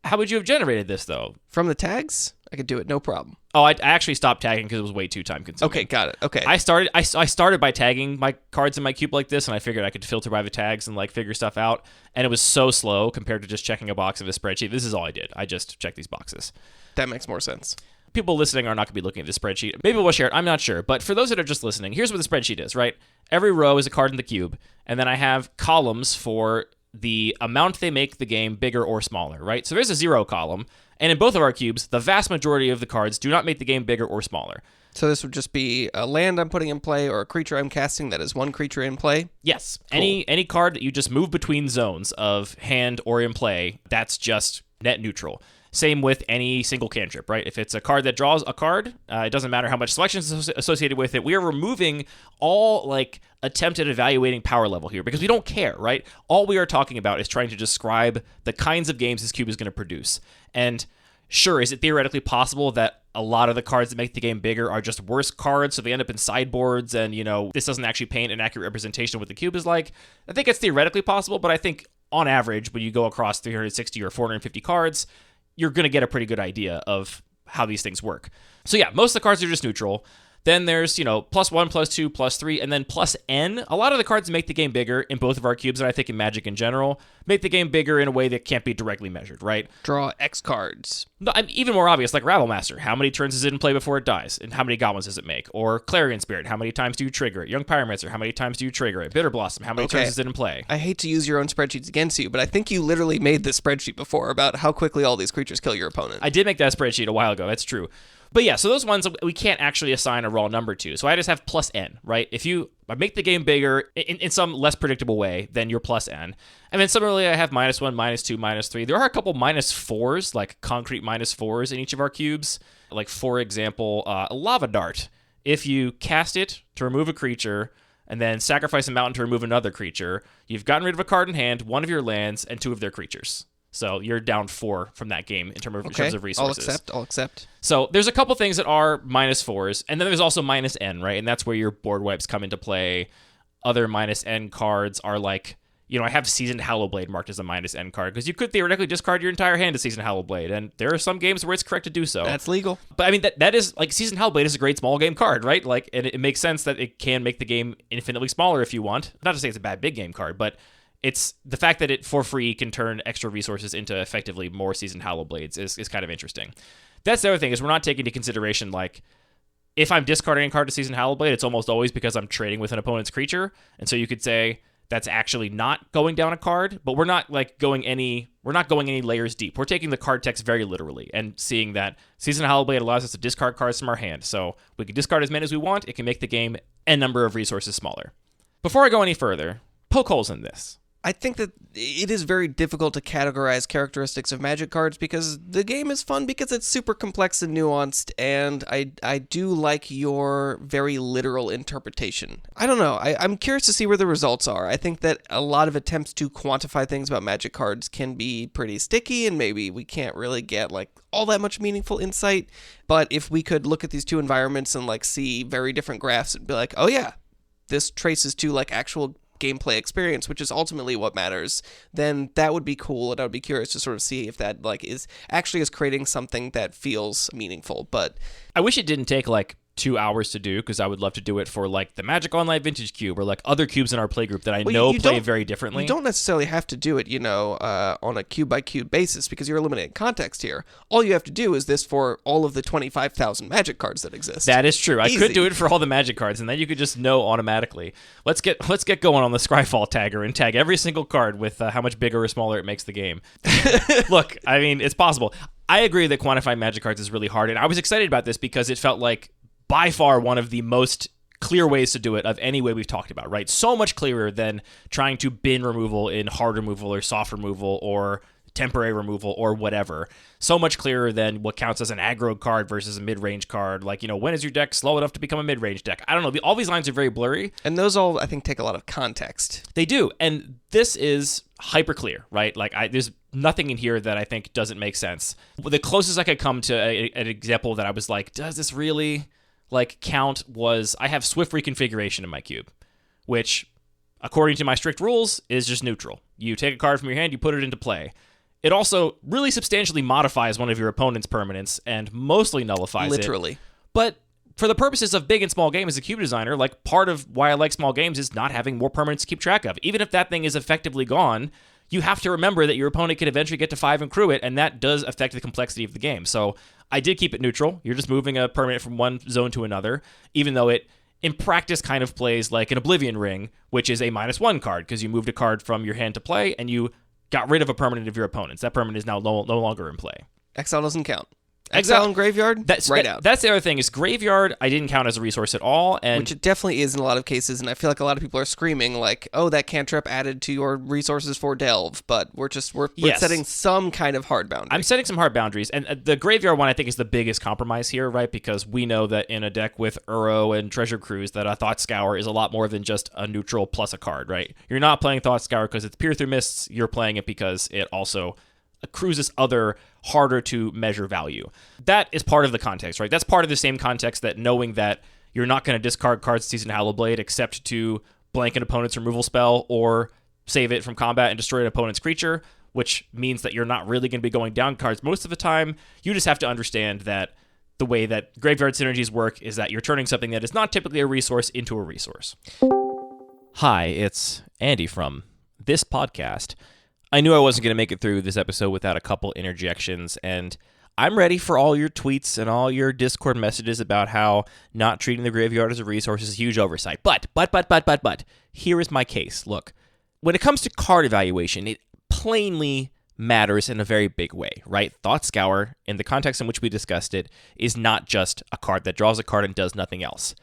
How would you have generated this, though? From the tags? I could do it, no problem. Oh, I actually stopped tagging because it was way too time consuming. Okay, got it. Okay. I started by tagging my cards in my cube like this, and I figured I could filter by the tags and like figure stuff out. And it was so slow compared to just checking a box of a spreadsheet. This is all I did. I just checked these boxes. That makes more sense. People listening are not going to be looking at the spreadsheet. Maybe we'll share it. I'm not sure. But for those that are just listening, here's what the spreadsheet is, right? Every row is a card in the cube, and then I have columns for the amount they make the game bigger or smaller, right? So there's a 0 column, and in both of our cubes, the vast majority of the cards do not make the game bigger or smaller. So this would just be a land I'm putting in play or a creature I'm casting that is one creature in play? Yes. Cool. Any card that you just move between zones of hand or in play, that's just net neutral. Same with any single cantrip, right? If it's a card that draws a card, it doesn't matter how much selection is associated with it. We are removing all like attempt at evaluating power level here because we don't care, right? All we are talking about is trying to describe the kinds of games this cube is going to produce. And sure, is it theoretically possible that a lot of the cards that make the game bigger are just worse cards, so they end up in sideboards, and, you know, this doesn't actually paint an accurate representation of what the cube is like? I think it's theoretically possible, but I think on average, when you go across 360 or 450 cards, you're going to get a pretty good idea of how these things work. So yeah, most of the cards are just neutral. Then there's, you know, +1, +2, +3, and then +n. A lot of the cards make the game bigger in both of our cubes, and I think in Magic in general, make the game bigger in a way that can't be directly measured, right? Draw X cards. No, even more obvious, like Rabblemaster. How many turns is it in play before it dies? And how many goblins does it make? Or Clarion Spirit. How many times do you trigger it? Young Pyromancer. How many times do you trigger it? Bitter Blossom. How many turns is it in play? I hate to use your own spreadsheets against you, but I think you literally made this spreadsheet before about how quickly all these creatures kill your opponent. I did make that spreadsheet a while ago. That's true. But yeah, so those ones we can't actually assign a raw number to. So I just have +n, right? If you make the game bigger in some less predictable way, then you're +n. And then similarly, I have -1, -2, -3. There are a couple -4s, like concrete -4s in each of our cubes. Like, for example, Lava Dart. If you cast it to remove a creature and then sacrifice a mountain to remove another creature, you've gotten rid of a card in hand, one of your lands, and 2 of their creatures. So you're down 4 from that game in terms of resources. I'll accept. So there's a couple things that are -4s, and then there's also -n, right? And that's where your board wipes come into play. Other -n cards are like, you know, I have Seasoned Hallowblade marked as a -n card, because you could theoretically discard your entire hand to Seasoned Hallowblade, and there are some games where it's correct to do so. That's legal. But I mean, that is, like, Seasoned Hallowblade is a great small game card, right? Like, and it makes sense that it can make the game infinitely smaller if you want. Not to say it's a bad big game card, but it's the fact that it, for free, can turn extra resources into effectively more Seasoned Hallowblades is kind of interesting. That's the other thing, is we're not taking into consideration, like, if I'm discarding a card to Seasoned Hallowblade, it's almost always because I'm trading with an opponent's creature. And so you could say that's actually not going down a card, but we're not going any layers deep. We're taking the card text very literally and seeing that Seasoned Hallowblade allows us to discard cards from our hand. So we can discard as many as we want. It can make the game n number of resources smaller. Before I go any further, poke holes in this. I think that it is very difficult to categorize characteristics of Magic cards because the game is fun because it's super complex and nuanced, and I do like your very literal interpretation. I don't know. I'm curious to see where the results are. I think that a lot of attempts to quantify things about Magic cards can be pretty sticky, and maybe we can't really get like all that much meaningful insight. But if we could look at these two environments and like see very different graphs and be like, oh yeah, this traces to like actual gameplay experience, which is ultimately what matters, then that would be cool, and I would be curious to sort of see if that like is creating something that feels meaningful. But I wish it didn't take like 2 hours to do, because I would love to do it for like the Magic Online Vintage Cube or like other cubes in our playgroup that I know play very differently. You don't necessarily have to do it, on a cube by cube basis, because you're eliminating context here. All you have to do is this for all of the 25,000 Magic cards that exist. That is true. Easy. I could do it for all the Magic cards, and then you could just know automatically. Let's get going on the Scryfall tagger and tag every single card with how much bigger or smaller it makes the game. Look, I mean, it's possible. I agree that quantifying Magic cards is really hard, and I was excited about this because it felt like by far one of the most clear ways to do it of any way we've talked about, right? So much clearer than trying to bin removal in hard removal or soft removal or temporary removal or whatever. So much clearer than what counts as an aggro card versus a mid-range card. Like, when is your deck slow enough to become a mid-range deck? I don't know. All these lines are very blurry. And those all, I think, take a lot of context. They do. And this is hyper clear, right? Like, there's nothing in here that I think doesn't make sense. The closest I could come to an example that I was like, does this really count was I have Swift reconfiguration in my cube, which, according to my strict rules, is just neutral. You take a card from your hand, you put it into play. It also really substantially modifies one of your opponent's permanents and mostly nullifies it. Literally. But for the purposes of big and small game as a cube designer, part of why I like small games is not having more permanents to keep track of. Even if that thing is effectively gone, you have to remember that your opponent can eventually get to 5 and crew it, and that does affect the complexity of the game. So I did keep it neutral. You're just moving a permanent from one zone to another, even though it, in practice, kind of plays like an Oblivion Ring, which is a -1 card, because you moved a card from your hand to play, and you got rid of a permanent of your opponent's. That permanent is now no longer in play. Exile doesn't count. Exile and Graveyard, out. That's the other thing, is Graveyard I didn't count as a resource at all. Which it definitely is in a lot of cases, and I feel like a lot of people are screaming like, oh, that cantrip added to your resources for Delve, but we're setting some kind of hard boundary. I'm setting some hard boundaries, and the Graveyard one I think is the biggest compromise here, right? Because we know that in a deck with Uro and Treasure Cruise that a Thought Scour is a lot more than just a neutral plus a card, right? You're not playing Thought Scour because it's Peer Through Mists, you're playing it because it also accrues this other harder to measure value. That is part of the context, right? That's part of the same context that knowing that you're not going to discard cards Seasoned Hallowblade except to blank an opponent's removal spell or save it from combat and destroy an opponent's creature, which means that you're not really going to be going down cards most of the time. You just have to understand that the way that Graveyard synergies work is that you're turning something that is not typically a resource into a resource. Hi, it's Andy from this podcast. I knew I wasn't going to make it through this episode without a couple interjections, and I'm ready for all your tweets and all your Discord messages about how not treating the Graveyard as a resource is a huge oversight. But, here is my case. Look, when it comes to card evaluation, it plainly matters in a very big way, right? Thought Scour, in the context in which we discussed it, is not just a card that draws a card and does nothing else.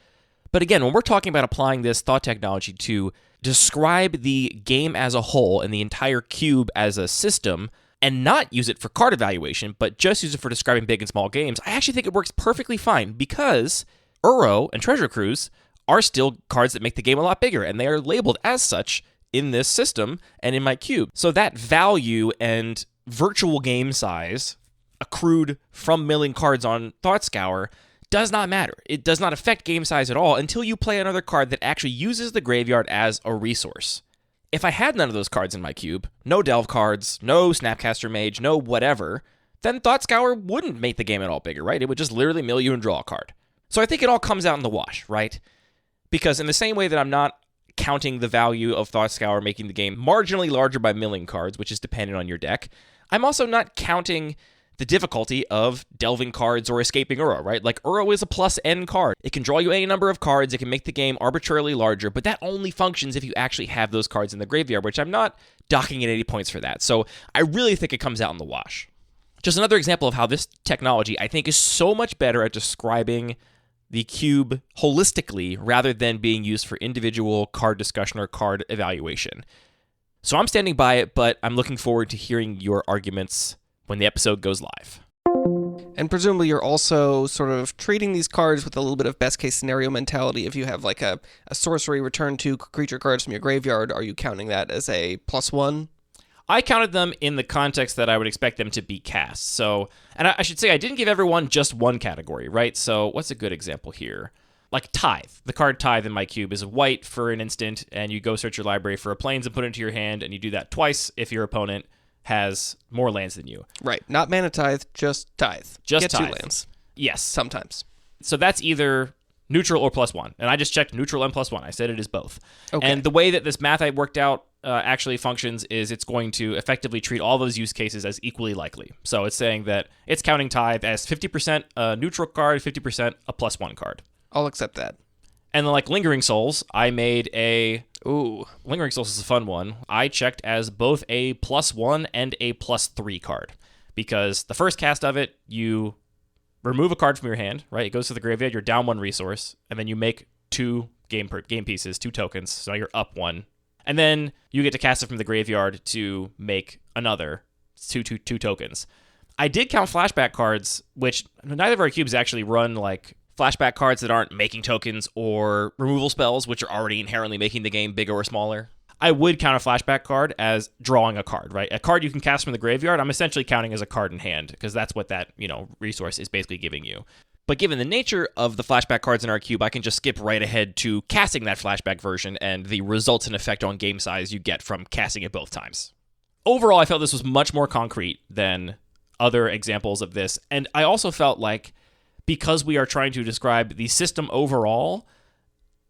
But again, when we're talking about applying this thought technology to describe the game as a whole and the entire cube as a system and not use it for card evaluation, but just use it for describing big and small games, I actually think it works perfectly fine because Uro and Treasure Cruise are still cards that make the game a lot bigger, and they are labeled as such in this system and in my cube. So that value and virtual game size accrued from milling cards on Thought Scour does not matter. It does not affect game size at all until you play another card that actually uses the Graveyard as a resource. If I had none of those cards in my cube, no Delve cards, no Snapcaster Mage, no whatever, then Thought Scour wouldn't make the game at all bigger, right? It would just literally mill you and draw a card. So I think it all comes out in the wash, right? Because in the same way that I'm not counting the value of Thought Scour making the game marginally larger by milling cards, which is dependent on your deck, I'm also not counting the difficulty of delving cards or escaping Uro, right? Like, Uro is a plus N card. It can draw you any number of cards, it can make the game arbitrarily larger, but that only functions if you actually have those cards in the graveyard, which I'm not docking at 80 points for that. So I really think it comes out in the wash. Just another example of how this technology, I think, is so much better at describing the cube holistically rather than being used for individual card discussion or card evaluation. So I'm standing by it, but I'm looking forward to hearing your arguments when the episode goes live. And presumably you're also sort of treating these cards with a little bit of best case scenario mentality. If you have like a sorcery return 2 creature cards from your graveyard, are you counting that as a +1? I counted them in the context that I would expect them to be cast. So, and I should say I didn't give everyone just one category, right? So what's a good example here? Like Tithe. The card Tithe in my cube is white for an instant, and you go search your library for a plains and put it into your hand, and you do that twice if your opponent has more lands than you. Right. Not Mana Tithe, just Tithe. Just Get Tithe. 2 lands. Yes. Sometimes. So that's either neutral or +1. And I just checked neutral and +1. I said it is both. Okay. And the way that this math I worked out actually functions is it's going to effectively treat all those use cases as equally likely. So it's saying that it's counting tithe as 50% a neutral card, 50% a +1 card. I'll accept that. And then like Lingering Souls, I made a... Ooh. Lingering Souls is a fun one. I checked as both a +1 and a +3 card. Because the first cast of it, you remove a card from your hand, right? It goes to the graveyard, you're down 1 resource, and then you make 2 game pieces, 2 tokens, so now you're up 1. And then you get to cast it from the graveyard to make another 2 tokens. I did count flashback cards, which neither of our cubes actually run like flashback cards that aren't making tokens or removal spells, which are already inherently making the game bigger or smaller. I would count a flashback card as drawing a card, right? A card you can cast from the graveyard, I'm essentially counting as a card in hand because that's what that, resource is basically giving you. But given the nature of the flashback cards in our cube, I can just skip right ahead to casting that flashback version and the results and effect on game size you get from casting it both times. Overall, I felt this was much more concrete than other examples of this. And I also felt like because we are trying to describe the system overall,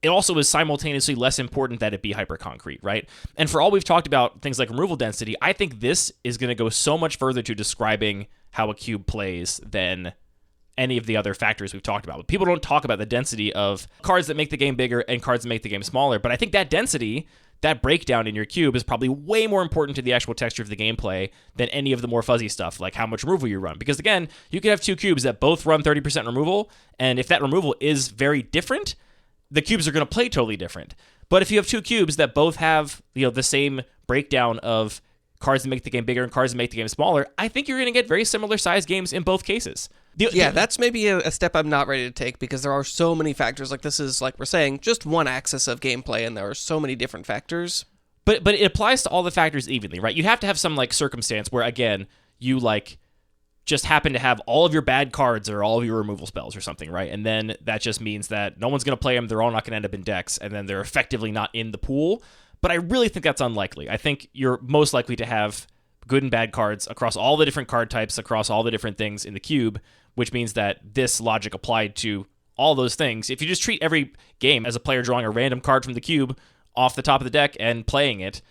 it also is simultaneously less important that it be hyper-concrete, right? And for all we've talked about things like removal density, I think this is going to go so much further to describing how a cube plays than any of the other factors we've talked about. People don't talk about the density of cards that make the game bigger and cards that make the game smaller, but I think that density, that breakdown in your cube is probably way more important to the actual texture of the gameplay than any of the more fuzzy stuff, like how much removal you run. Because again, you could have 2 cubes that both run 30% removal, and if that removal is very different, the cubes are going to play totally different. But if you have 2 cubes that both have, the same breakdown of cards that make the game bigger and cards that make the game smaller, I think you're going to get very similar sized games in both cases. That's maybe a step I'm not ready to take because there are so many factors. Like this is, like we're saying, just one axis of gameplay, and there are so many different factors. But it applies to all the factors evenly, right? You have to have some like circumstance where, again, you like just happen to have all of your bad cards or all of your removal spells or something, right? And then that just means that no one's going to play them. They're all not going to end up in decks, and then they're effectively not in the pool. But I really think that's unlikely. I think you're most likely to have good and bad cards across all the different card types, across all the different things in the cube, which means that this logic applied to all those things. If you just treat every game as a player drawing a random card from the cube off the top of the deck and playing it,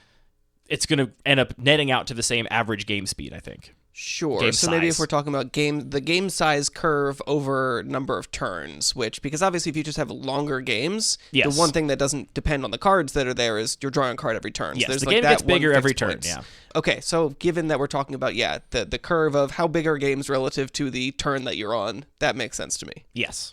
it's going to end up netting out to the same average game speed, I think. Sure. Game so maybe size. if we're talking about the game size curve over number of turns, because obviously if you just have longer games, Yes. the one thing that doesn't depend on the cards that are there is you're drawing a card every turn. Yes, so there's the like game that gets one bigger every fixed turn, point. yeah. Okay, so given that we're talking about, the curve of how big are games relative to the turn that you're on, that makes sense to me. Yes.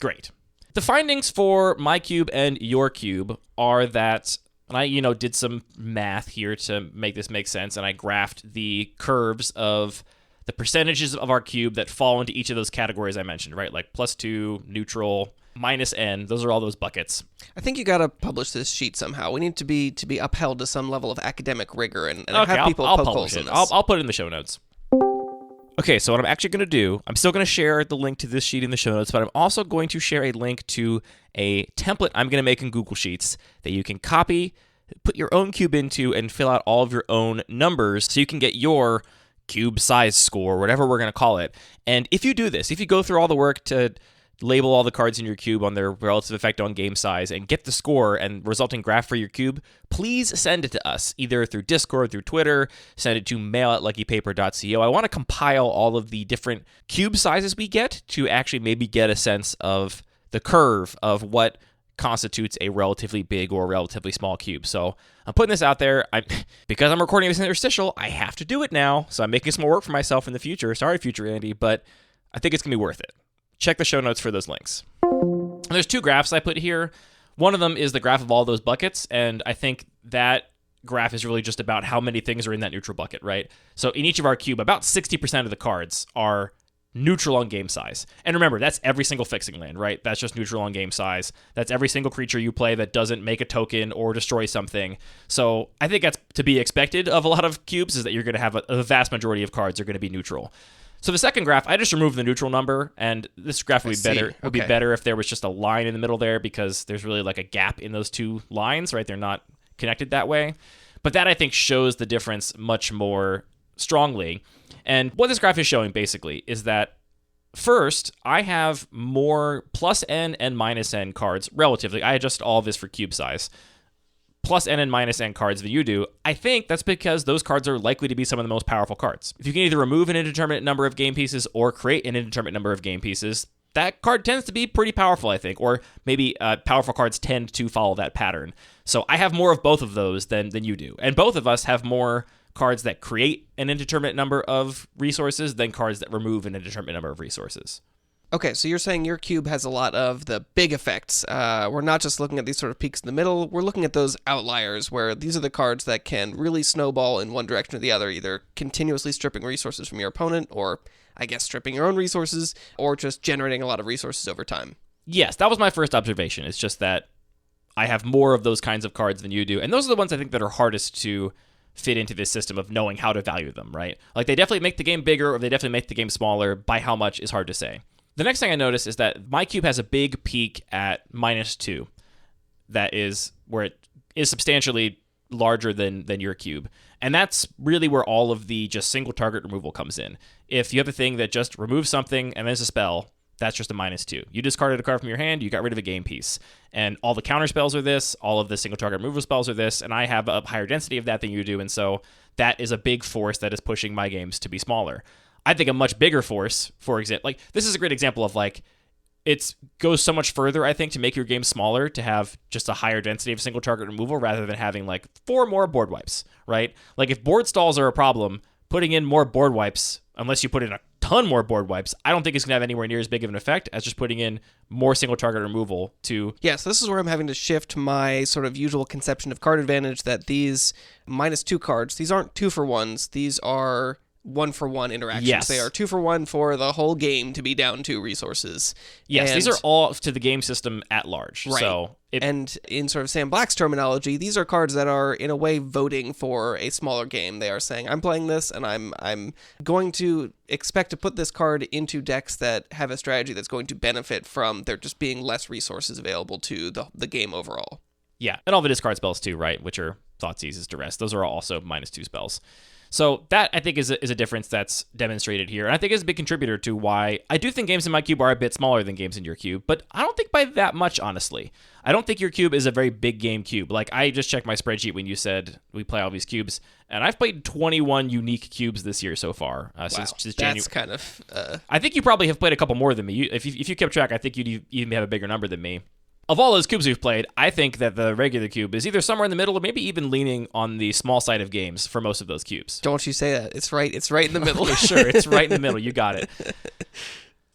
Great. The findings for my cube and your cube are that, and I, did some math here to make this make sense, and I graphed the curves of the percentages of our cube that fall into each of those categories I mentioned, right? Like +2, neutral, -n. Those are all those buckets. I think you got to publish this sheet somehow. We need to be upheld to some level of academic rigor and Okay, have people I'll poke publish holes in it. this. I'll put it in the show notes. Okay, so what I'm actually going to do, I'm still going to share the link to this sheet in the show notes, but I'm also going to share a link to a template I'm going to make in Google Sheets that you can copy, put your own cube into, and fill out all of your own numbers so you can get your cube size score, whatever we're going to call it. And if you do this, if you go through all the work to label all the cards in your cube on their relative effect on game size and get the score and resulting graph for your cube, please send it to us, either through Discord, through Twitter, send it to mail@luckypaper.co. I want to compile all of the different cube sizes we get to actually maybe get a sense of the curve of what constitutes a relatively big or relatively small cube. So I'm putting this out there. Because I'm recording this interstitial, I have to do it now. So I'm making some more work for myself in the future. Sorry, future Andy, but I think it's going to be worth it. Check the show notes for those links. And there's 2 graphs I put here. One of them is the graph of all those buckets, and I think that graph is really just about how many things are in that neutral bucket, right? So in each of our cube, about 60% of the cards are neutral on game size. And remember, that's every single fixing land, right? That's just neutral on game size. That's every single creature you play that doesn't make a token or destroy something. So I think that's to be expected of a lot of cubes, is that you're going to have a vast majority of cards are going to be neutral. So the second graph, I just removed the neutral number, and this graph would be better. Would be better if there was just a line in the middle there, because there's really like a gap in those 2 lines, right? They're not connected that way. But that, I think, shows the difference much more strongly. And what this graph is showing, basically, is that First, I have more plus n and minus n cards relatively. I adjusted all of this for cube size. Plus n and minus n cards than you do. I think that's because those cards are likely to be some of the most powerful cards. If you can either remove an indeterminate number of game pieces or create an indeterminate number of game pieces, that card tends to be pretty powerful, I think, or maybe powerful cards tend to follow that pattern. So I have more of both of those than you do. And both of us have more cards that create an indeterminate number of resources than cards that remove an indeterminate number of resources. Okay, so you're saying your cube has a lot of the big effects. We're not just looking at these sort of peaks in the middle. We're looking at those outliers where these are the cards that can really snowball in one direction or the other, either continuously stripping resources from your opponent or, I guess, stripping your own resources or just generating a lot of resources over time. Yes, that was my first observation. It's just that I have more of those kinds of cards than you do. And those are the ones I think that are hardest to fit into this system of knowing how to value them, right? Like they definitely make the game bigger or they definitely make the game smaller. By how much is hard to say. The next thing I noticed is that my cube has a big peak at -2. That is where it is substantially larger than your cube. And that's really where all of the just single target removal comes in. If you have a thing that just removes something and there's a spell, that's just a -2. You discarded a card from your hand, you got rid of a game piece. And all the counter spells are this, all of the single target removal spells are this, and I have a higher density of that than you do, and so that is a big force that is pushing my games to be smaller. I think a much bigger force, for example, like this is a great example of like it goes so much further, I think, to make your game smaller to have just a higher density of single target removal rather than having like 4 more board wipes, right? Like if board stalls are a problem, putting in more board wipes, unless you put in a ton more board wipes, I don't think it's going to have anywhere near as big of an effect as just putting in more single target removal to... Yeah, so this is where I'm having to shift my sort of usual conception of card advantage that these -2 cards, these aren't 2-for-1s, these are 1-for-1 interactions. Yes. They are 2-for-1 for the whole game to be down 2 resources. Yes, these are all to the game system at large. Right. So and in sort of Sam Black's terminology, these are cards that are, in a way, voting for a smaller game. They are saying, I'm playing this, and I'm going to expect to put this card into decks that have a strategy that's going to benefit from there just being less resources available to the game overall. Yeah, and all the discard spells too, right? Which are Thoughtseize, Duress. Those are also -2 spells. So that, I think, is a difference that's demonstrated here. And I think is a big contributor to why I do think games in my cube are a bit smaller than games in your cube. But I don't think by that much, honestly. I don't think your cube is a very big game cube. Like, I just checked my spreadsheet when you said we play all these cubes. And I've played 21 unique cubes this year so far. Since January. That's kind of... I think you probably have played a couple more than me. If you kept track, I think you'd even have a bigger number than me. Of all those cubes we've played, I think that the regular cube is either somewhere in the middle or maybe even leaning on the small side of games for most of those cubes. Don't you say that. It's right in the middle. Okay, sure, it's right in the middle. You got it.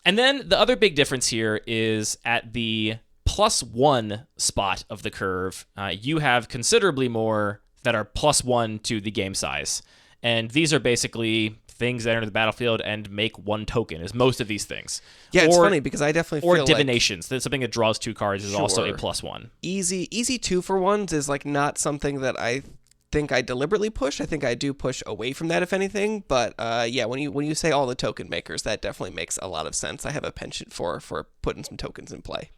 And then the other big difference here is at the +1 spot of the curve, you have considerably more that are +1 to the game size. And these are basically things that enter the battlefield and make 1 token, is most of these things. Yeah, it's funny because I definitely feel or divinations. That's something that draws 2 cards is also a Sure. +1. Easy 2-for-1s is like not something that I think I deliberately push. I think I do push away from that, if anything. But yeah, when you say all the token makers, that definitely makes a lot of sense. I have a penchant for putting some tokens in play.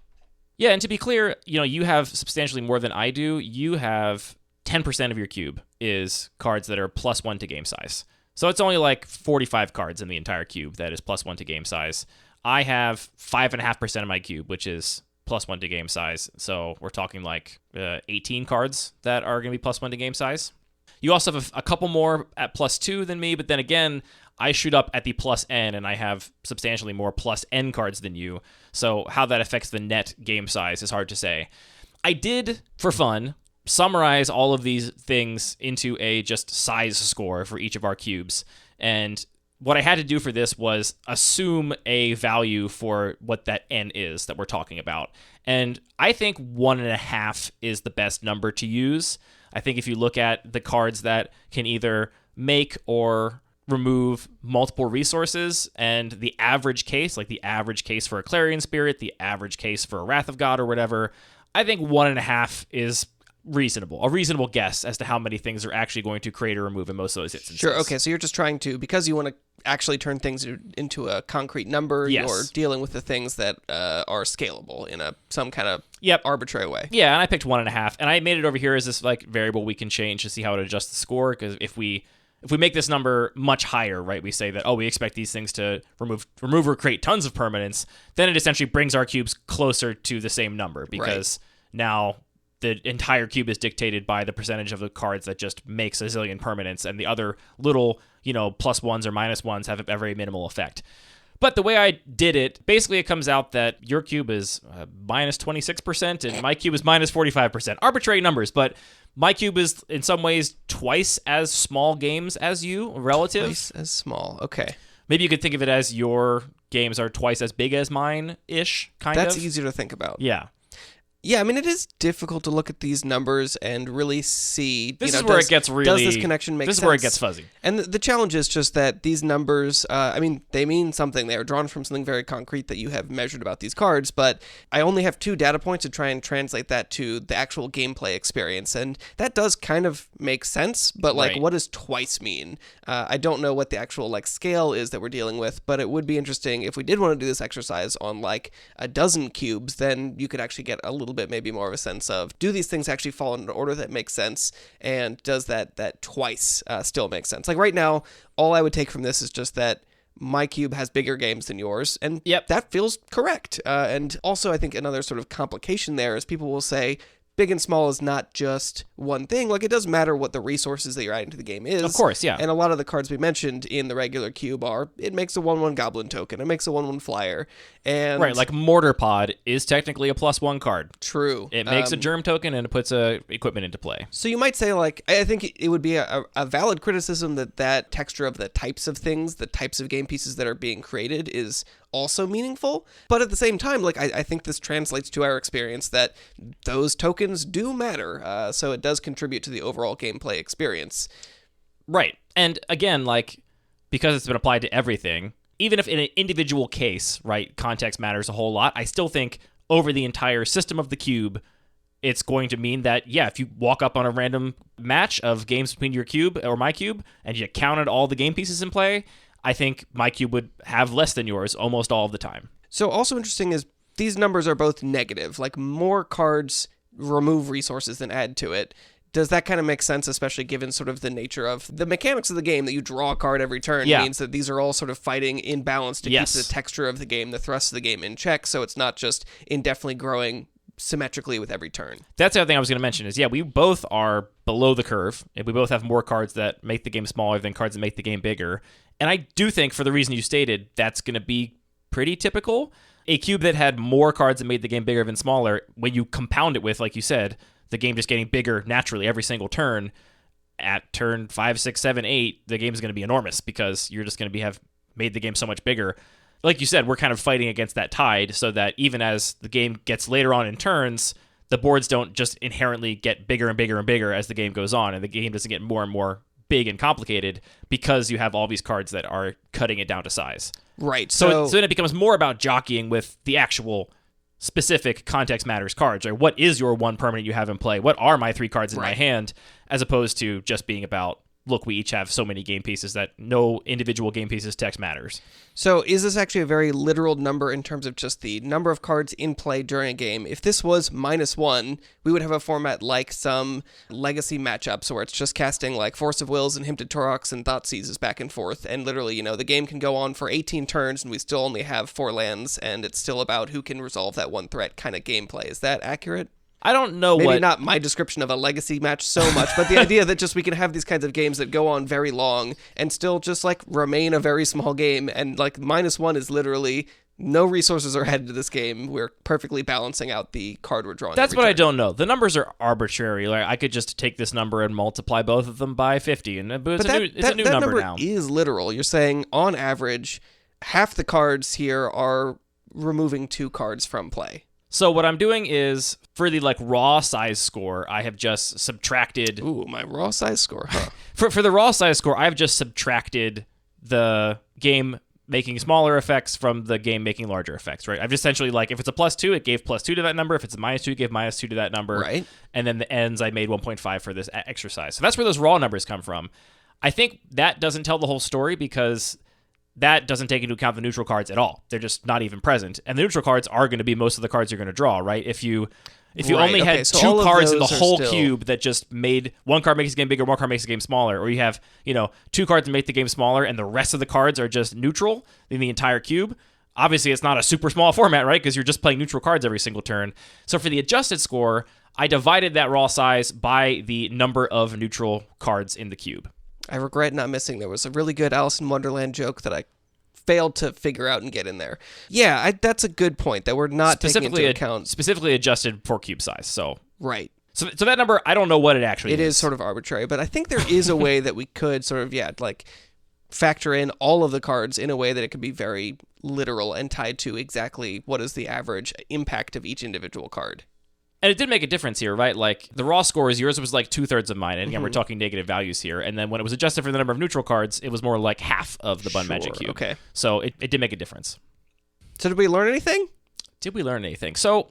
Yeah, and to be clear, you have substantially more than I do. You have 10% of your cube is cards that are +1 to game size. So it's only like 45 cards in the entire cube that is +1 to game size. I have 5.5% of my cube, which is +1 to game size. So we're talking like 18 cards that are going to be +1 to game size. You also have a couple more at +2 than me, but then again, I shoot up at the +N, and I have substantially more +N cards than you. So how that affects the net game size is hard to say. I did, for fun, summarize all of these things into a just size score for each of our cubes. And what I had to do for this was assume a value for what that N is that we're talking about. And I think 1.5 is the best number to use. I think if you look at the cards that can either make or remove multiple resources, and the average case, like the average case for a Clarion Spirit, the average case for a Wrath of God or whatever, I think 1.5 is a reasonable guess as to how many things are actually going to create or remove in most of those instances. Sure, okay, so you're just trying to, because you want to actually turn things into a concrete number, Yes. You're dealing with the things that are scalable in some kind of arbitrary way. Yeah, and I picked 1.5, and I made it over here as this like variable we can change to see how it adjusts the score, because if we if we make this number much higher, right, we say that, oh, we expect these things to remove or create tons of permanents, then it essentially brings our cubes closer to the same number because now the entire cube is dictated by the percentage of the cards that just makes a zillion permanents, and the other little, plus ones or minus ones have a very minimal effect. But the way I did it, basically it comes out that your cube is minus 26% and my cube is minus 45%. Arbitrary numbers, but my cube is in some ways twice as small games as you, relative. Twice as small, okay. Maybe you could think of it as your games are twice as big as mine-ish, kind of. That's easier to think about. Yeah. Yeah, I mean, it is difficult to look at these numbers and really see. This is where it gets really. Does this connection make sense? This is where it gets fuzzy. And the challenge is just that these numbers, they mean something. They are drawn from something very concrete that you have measured about these cards, but I only have 2 data points to try and translate that to the actual gameplay experience. And that does kind of make sense, but what does twice mean? I don't know what the actual scale is that we're dealing with, but it would be interesting if we did want to do this exercise on a dozen cubes, then you could actually get a little bit maybe more of a sense of, do these things actually fall in an order that makes sense, and does that twice still make sense? Right now, all I would take from this is just that my cube has bigger games than yours, and that feels correct. And also, I think another sort of complication there is people will say, big and small is not just one thing. It doesn't matter what the resources that you're adding to the game is. Of course, yeah. And a lot of the cards we mentioned in the regular cube are, it makes a 1/1 goblin token, it makes a 1/1 flyer. And right, Mortar Pod is technically a +1 card. True. It makes a germ token and it puts equipment into play. So you might say, I think it would be a valid criticism that texture of the types of things, the types of game pieces that are being created is also meaningful. But at the same time, I think this translates to our experience that those tokens do matter. So it does contribute to the overall gameplay experience. Right. And again, because it's been applied to everything, even if in an individual case, right, context matters a whole lot, I still think over the entire system of the cube, it's going to mean that, if you walk up on a random match of games between your cube or my cube, and you counted all the game pieces in play, I think my cube would have less than yours almost all of the time. So also interesting is these numbers are both negative. More cards remove resources than add to it. Does that kind of make sense, especially given sort of the nature of the mechanics of the game, that you draw a card every turn means that these are all sort of fighting in balance to keep the texture of the game, the thrust of the game in check, so it's not just indefinitely growing symmetrically with every turn. That's the other thing I was going to mention is, we both are below the curve, and we both have more cards that make the game smaller than cards that make the game bigger. And I do think, for the reason you stated, that's going to be pretty typical. A cube that had more cards that made the game bigger than smaller, when you compound it with, like you said, the game just getting bigger naturally every single turn, at turn 5, 6, 7, 8, the game is going to be enormous because you're just going to have made the game so much bigger. Like you said, we're kind of fighting against that tide so that even as the game gets later on in turns, the boards don't just inherently get bigger and bigger and bigger as the game goes on, and the game doesn't get more and more big and complicated because you have all these cards that are cutting it down to size. Right. So then it becomes more about jockeying with the actual specific context matters cards, right? What is your one permanent you have in play? What are my 3 cards in my hand? As opposed to just being about, look, we each have so many game pieces that no individual game piece's text matters. So is this actually a very literal number in terms of just the number of cards in play during a game? If this was -1, we would have a format like some legacy matchups where it's just casting Force of Wills and Hymn to Torox and Thoughtseizes back and forth, and literally, the game can go on for 18 turns and we still only have 4 lands, and it's still about who can resolve that one threat kind of gameplay. Is that accurate? I don't know Maybe not my description of a legacy match so much, but the idea that just we can have these kinds of games that go on very long and still just remain a very small game, and -1 is literally no resources are added to this game. We're perfectly balancing out the card we're drawing. That's what I don't know. The numbers are arbitrary. I could just take this number and multiply both of them by 50, and it's a new number now. Is literal. You're saying on average, half the cards here are removing 2 cards from play. So what I'm doing is, for the raw size score, I have just subtracted... Ooh, my raw size score, huh? For the raw size score, I've just subtracted the game making smaller effects from the game making larger effects, right? I've just essentially, if it's a +2, it gave +2 to that number. If it's a -2, it gave -2 to that number. Right. And then the ends, I made 1.5 for this exercise. So that's where those raw numbers come from. I think that doesn't tell the whole story because that doesn't take into account the neutral cards at all. They're just not even present. And the neutral cards are going to be most of the cards you're going to draw, right? If you If you Right, only okay, had so two all of cards in the those are whole still- cube that just made one card makes the game bigger, one card makes the game smaller, or you have, two cards that make the game smaller and the rest of the cards are just neutral in the entire cube, obviously it's not a super small format, right? Because you're just playing neutral cards every single turn. So for the adjusted score, I divided that raw size by the number of neutral cards in the cube. I regret not missing. There was a really good Alice in Wonderland joke that I failed to figure out and get in there. Yeah, that's a good point that we're not taking into account. Specifically adjusted for cube size. So Right. So that number, I don't know what it actually is. It is sort of arbitrary, but I think there is a way that we could sort of, factor in all of the cards in a way that it could be very literal and tied to exactly what is the average impact of each individual card. And it did make a difference here, right? Like, the raw scores, yours was like 2/3 of mine. And again, we're talking negative values here. And then when it was adjusted for the number of neutral cards, it was more like half of the Bun Magic Cube. Okay. So it did make a difference. So did we learn anything? Did we learn anything? So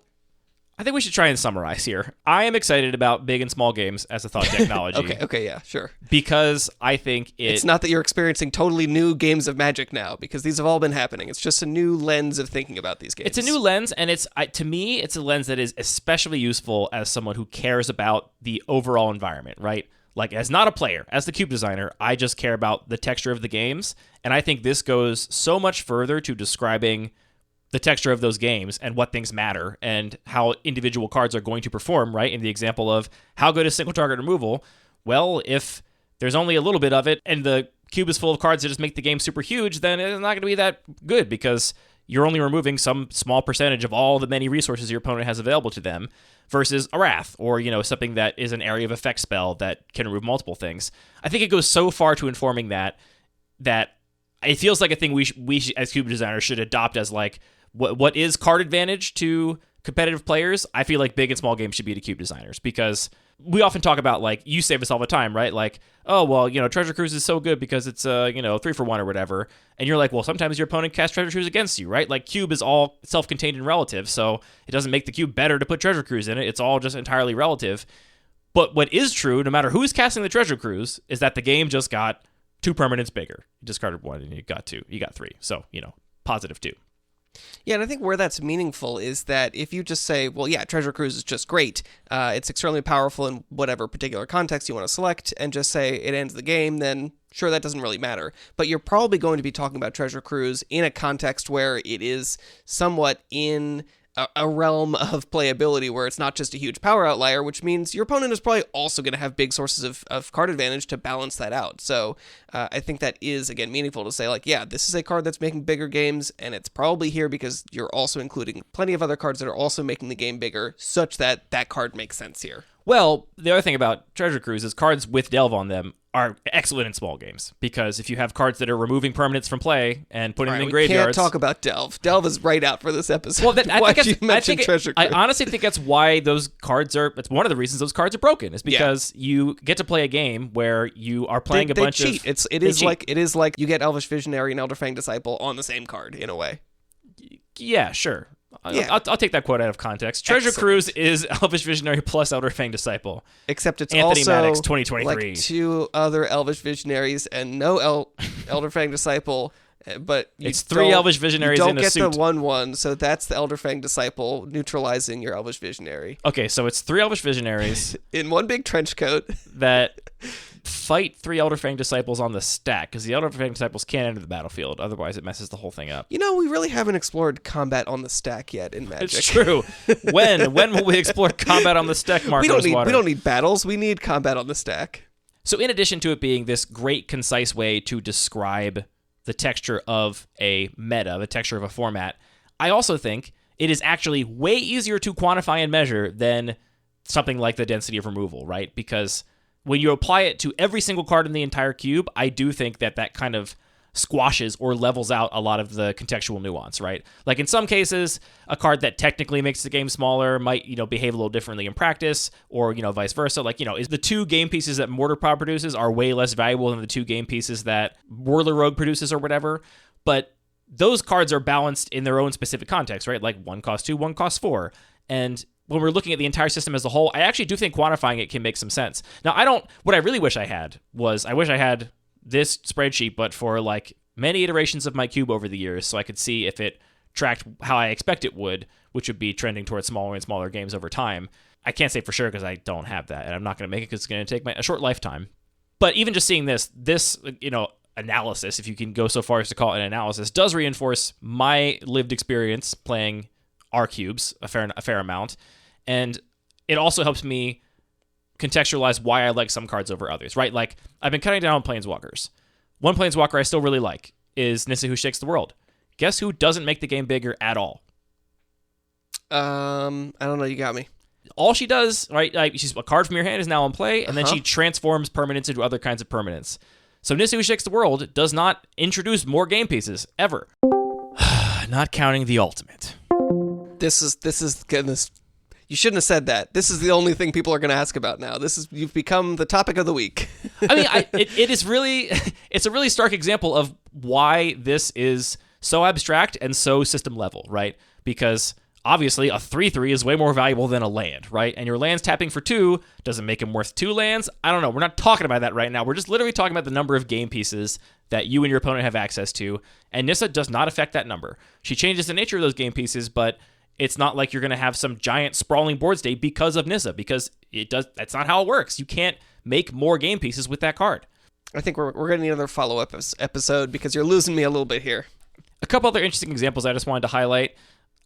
I think we should try and summarize here. I am excited about big and small games as a thought technology. Okay, yeah, sure. Because I think It's not that you're experiencing totally new games of Magic now, because these have all been happening. It's just a new lens of thinking about these games. It's a new lens, and to me, it's a lens that is especially useful as someone who cares about the overall environment, right? Like, as not a player, as the cube designer, I just care about the texture of the games, and I think this goes so much further to describing the texture of those games and what things matter and how individual cards are going to perform, right? In the example of how good is single target removal? Well, if there's only a little bit of it and the cube is full of cards that just make the game super huge, then it's not going to be that good because you're only removing some small percentage of all the many resources your opponent has available to them versus a Wrath or, something that is an area of effect spell that can remove multiple things. I think it goes so far to informing that it feels like a thing we as cube designers should adopt as like, what is card advantage to competitive players? I feel like big and small games should be to cube designers because we often talk about, like, you say this all the time, right? Like, oh, well, Treasure Cruise is so good because it's 3-for-1 or whatever. And you're like, well, sometimes your opponent casts Treasure Cruise against you, right? Like, cube is all self-contained and relative, so it doesn't make the cube better to put Treasure Cruise in it. It's all just entirely relative. But what is true, no matter who's casting the Treasure Cruise, is that the game just got 2 permanents bigger. You discarded 1 and you got 2. You got 3. So, positive 2. Yeah, and I think where that's meaningful is that if you just say, well, yeah, Treasure Cruise is just great, it's extremely powerful in whatever particular context you want to select, and just say it ends the game, then sure, that doesn't really matter. But you're probably going to be talking about Treasure Cruise in a context where it is somewhat in a realm of playability where it's not just a huge power outlier, which means your opponent is probably also going to have big sources of card advantage to balance that out. So I think that is, again, meaningful to say, like, yeah, this is a card that's making bigger games, and it's probably here because you're also including plenty of other cards that are also making the game bigger, such that that card makes sense here. Well, the other thing about Treasure Cruise is cards with Delve on them are excellent in small games because if you have cards that are removing permanents from play and putting them in graveyards... We can't talk about Delve. Delve is right out for this episode. Well, I honestly think that's why those cards are... It's one of the reasons those cards are broken is because you get to play a game where you are playing a bunch cheat. of... It is like you get Elvish Visionary and Elderfang Disciple on the same card in a way. Yeah, sure. Yeah. I'll take that quote out of context. Treasure Cruise is Elvish Visionary plus Elderfang Disciple. Except it's Anthony also Maddox, 2023. like 2 other Elvish Visionaries and no Elderfang Disciple. But it's 3 Elvish Visionaries in a suit. You don't get the 1/1, so that's the Elderfang Disciple neutralizing your Elvish Visionary. Okay, so it's 3 Elvish Visionaries in one big trench coat that fight 3 Elderfang Disciples on the stack because the Elderfang Disciples can't enter the battlefield. Otherwise, it messes the whole thing up. We really haven't explored combat on the stack yet in Magic. It's true. When will we explore combat on the stack, Mark? We don't need battles. We need combat on the stack. So in addition to it being this great, concise way to describe the texture of a meta, the texture of a format, I also think it is actually way easier to quantify and measure than something like the density of removal, right? Because when you apply it to every single card in the entire cube, I do think that kind of squashes or levels out a lot of the contextual nuance, right? Like in some cases, a card that technically makes the game smaller might, behave a little differently in practice, or, vice versa. Like, is the 2 game pieces that Mortar Pod produces are way less valuable than the 2 game pieces that Whirler Rogue produces or whatever. But those cards are balanced in their own specific context, right? Like 1 costs 2, 1 costs 4. And when we're looking at the entire system as a whole, I actually do think quantifying it can make some sense. Now, what I really wish I had was I wish I had this spreadsheet, but for like many iterations of my cube over the years, so I could see if it tracked how I expect it would, which would be trending towards smaller and smaller games over time. I can't say for sure because I don't have that, and I'm not going to make it because it's going to take a short lifetime. But even just seeing this analysis, if you can go so far as to call it an analysis, does reinforce my lived experience playing R-Cubes a fair amount, and it also helps me contextualize why I like some cards over others, right? Like, I've been cutting down on Planeswalkers. One Planeswalker I still really like is Nissa, Who Shakes the World. Guess who doesn't make the game bigger at all? I don't know. You got me. All she does, right? Like, she's a card from your hand is now in play, and then she transforms permanents into other kinds of permanents. So Nissa, Who Shakes the World does not introduce more game pieces ever. Not counting the ultimate. This is goodness. You shouldn't have said that. This is the only thing people are going to ask about now. You've become the topic of the week. I mean, it is really, it's a really stark example of why this is so abstract and so system level, right? Because obviously a 3/3 is way more valuable than a land, right? And your land's tapping for 2 doesn't make him worth 2 lands. I don't know. We're not talking about that right now. We're just literally talking about the number of game pieces that you and your opponent have access to. And Nissa does not affect that number. She changes the nature of those game pieces, but it's not like you're going to have some giant sprawling board state because of Nissa, because that's not how it works. You can't make more game pieces with that card. I think we're going to need another follow-up episode because you're losing me a little bit here. A couple other interesting examples I just wanted to highlight.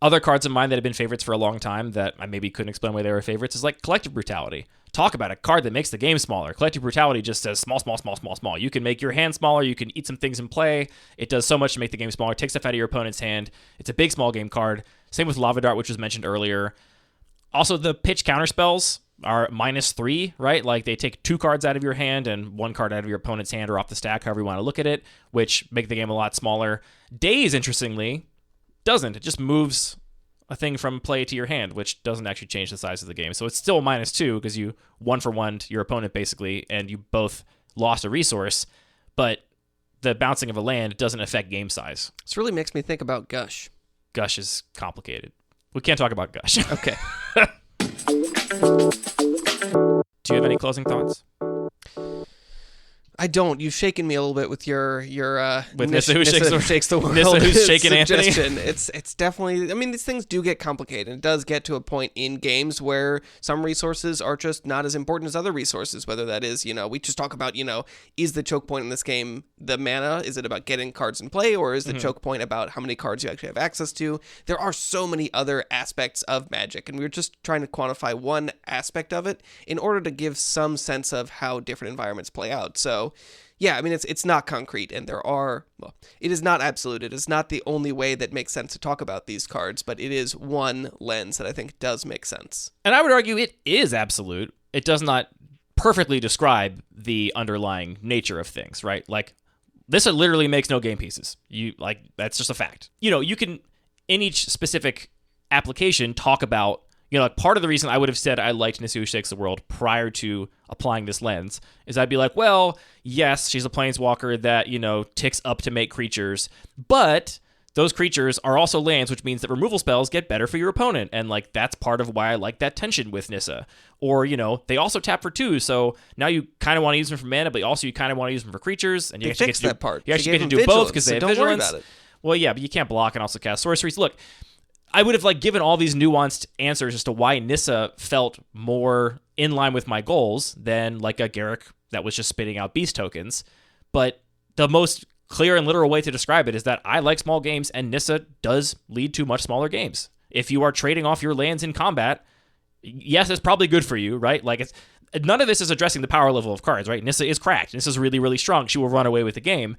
Other cards of mine that have been favorites for a long time that I maybe couldn't explain why they were favorites is like Collective Brutality. Talk about a card that makes the game smaller. Collective Brutality just says small, small, small, small, small. You can make your hand smaller. You can eat some things in play. It does so much to make the game smaller. Take stuff out of your opponent's hand. It's a big, small game card. Same with Lava Dart, which was mentioned earlier. Also, the pitch counterspells are -3, right? Like, they take 2 cards out of your hand and 1 card out of your opponent's hand or off the stack, however you want to look at it, which make the game a lot smaller. Daze, interestingly, doesn't. It just moves a thing from play to your hand, which doesn't actually change the size of the game. So it's still -2 because you 1-for-1'd your opponent, basically, and you both lost a resource, but the bouncing of a land doesn't affect game size. This really makes me think about Gush. Gush is complicated. We can't talk about Gush. Okay. Do you have any closing thoughts? I don't. You've shaken me a little bit with your with Nissa Who Shakes the World. Nissa Who's Shaking Anthony. It's definitely. I mean, these things do get complicated. It does get to a point in games where some resources are just not as important as other resources. Whether that is, we just talk about, is the choke point in this game the mana? Is it about getting cards in play, or is the choke point about how many cards you actually have access to? There are so many other aspects of Magic, and we're just trying to quantify one aspect of it in order to give some sense of how different environments play out. So, yeah, I mean, it's not concrete, and it is not absolute. It is not the only way that makes sense to talk about these cards, but it is one lens that I think does make sense. And I would argue it is absolute. It does not perfectly describe the underlying nature of things, right? Like, this literally makes no game pieces. That's just a fact. You can, in each specific application, talk about, like, part of the reason I would have said I liked Nissa Who Shakes the World prior to applying this lens is I'd be like, well, yes, she's a planeswalker that, ticks up to make creatures, but those creatures are also lands, which means that removal spells get better for your opponent, and, like, that's part of why I like that tension with Nissa. Or, they also tap for 2, so now you kind of want to use them for mana, but also you kind of want to use them for creatures, and you actually get to do, that part. You actually get to do both because they have don't vigilance. Worry about it. Well, yeah, but you can't block and also cast sorceries. Look, I would have given all these nuanced answers as to why Nissa felt more in line with my goals than like a Garruk that was just spitting out beast tokens. But the most clear and literal way to describe it is that I like small games, and Nissa does lead to much smaller games. If you are trading off your lands in combat, yes, it's probably good for you, right? None of this is addressing the power level of cards, right? Nissa is cracked. Nissa's really, really strong. She will run away with the game,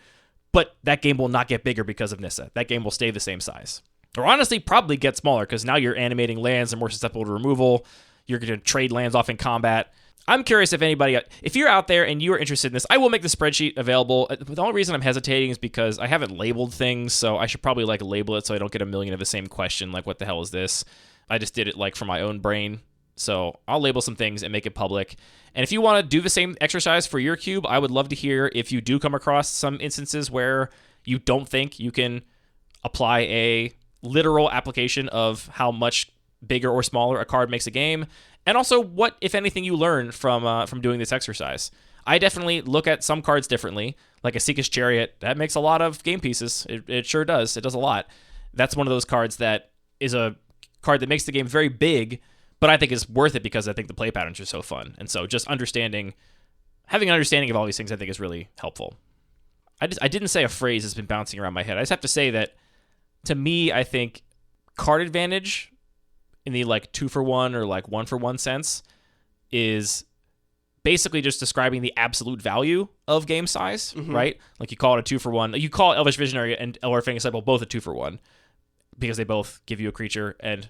but that game will not get bigger because of Nissa. That game will stay the same size. Or honestly, probably get smaller, because now you're animating lands and more susceptible to removal. You're going to trade lands off in combat. I'm curious if you're out there and you are interested in this, I will make the spreadsheet available. The only reason I'm hesitating is because I haven't labeled things, so I should probably label it so I don't get a million of the same question, like, what the hell is this? I just did it from my own brain. So I'll label some things and make it public. And if you want to do the same exercise for your cube, I would love to hear if you do come across some instances where you don't think you can apply a literal application of how much bigger or smaller a card makes a game, and also what, if anything, you learn from doing this exercise. I definitely look at some cards differently, like a Seeker's Chariot. That makes a lot of game pieces. It sure does. It does a lot. that's one of those cards that is a card that makes the game very big, but I think is worth it because I think the play patterns are so fun. And so just having an understanding of all these things, I think is really helpful. I didn't say a phrase that's been bouncing around my head. I just have to say that to me, I think card advantage in the like 2-for-1 or like 1-for-1 sense is basically just describing the absolute value of game size, right? Like you call it a 2-for-1. You call Elvish Visionary and Elderfang Disciple both a 2-for-1 because they both give you a creature and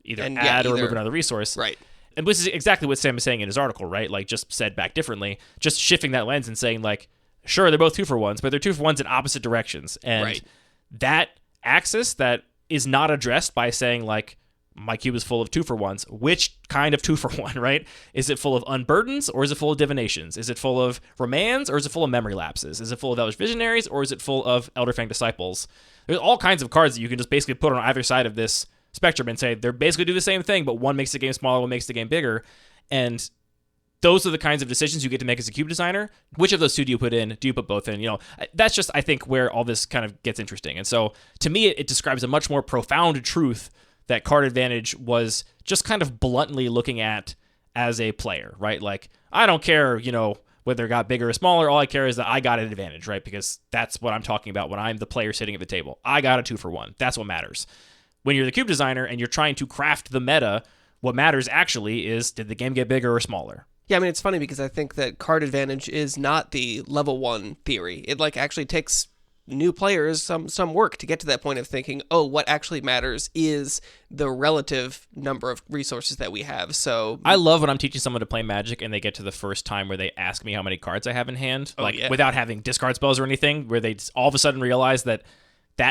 either add or remove another resource. Right. And this is exactly what Sam is saying in his article, right? Like just said back differently, just shifting that lens and saying like, sure, they're both 2-for-1s, but they're 2-for-1s in opposite directions. And that axis that is not addressed by saying like, my cube is full of 2-for-1s. Which kind of 2-for-1, right? Is it full of unburdens or is it full of divinations? Is it full of remands or is it full of memory lapses? Is it full of Elvish Visionaries or is it full of Elderfang Disciples? There's all kinds of cards that you can just basically put on either side of this spectrum and say they're basically do the same thing, but one makes the game smaller, one makes the game bigger. And those are the kinds of decisions you get to make as a cube designer. Which of those two do you put in? Do you put both in? You know, that's just, I think, where all this kind of gets interesting. And so to me, it describes a much more profound truth that card advantage was just kind of bluntly looking at as a player, right? Like, I don't care, you know, whether it got bigger or smaller. All I care is that I got an advantage, right? Because that's what I'm talking about when I'm the player sitting at the table. I got a 2-for-1. That's what matters. When you're the cube designer and you're trying to craft the meta, what matters actually is, did the game get bigger or smaller? Yeah, I mean, it's funny because I think that card advantage is not the level 1 theory. It like actually takes new players some work to get to that point of thinking, oh, what actually matters is the relative number of resources that we have. So I love when I'm teaching someone to play Magic and they get to the first time where they ask me how many cards I have in hand, without having discard spells or anything, where they all of a sudden realize that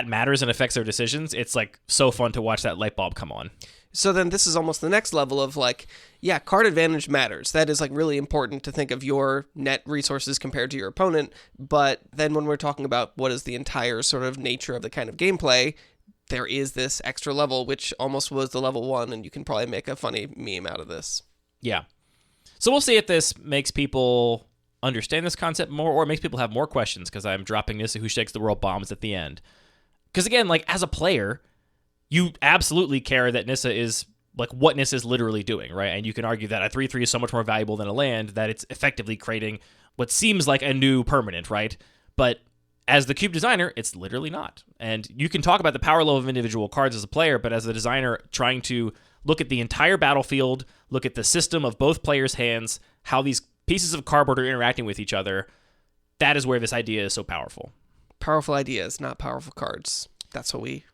matters and affects their decisions. It's like so fun to watch that light bulb come on. So then this is almost the next level of like, yeah, card advantage matters. That is like really important to think of your net resources compared to your opponent. But then when we're talking about what is the entire sort of nature of the kind of gameplay, there is this extra level, which almost was the level 1, and you can probably make a funny meme out of this. Yeah. So we'll see if this makes people understand this concept more or it makes people have more questions, because I'm dropping Nissa Who Shakes the World bombs at the end. Because again, like as a player, you absolutely care that Nissa is like what Nissa is literally doing, right? And you can argue that a 3/3 is so much more valuable than a land, that it's effectively creating what seems like a new permanent, right? But as the cube designer, it's literally not. And you can talk about the power level of individual cards as a player, but as a designer trying to look at the entire battlefield, look at the system of both players' hands, how these pieces of cardboard are interacting with each other, that is where this idea is so powerful. Powerful ideas, not powerful cards. That's what we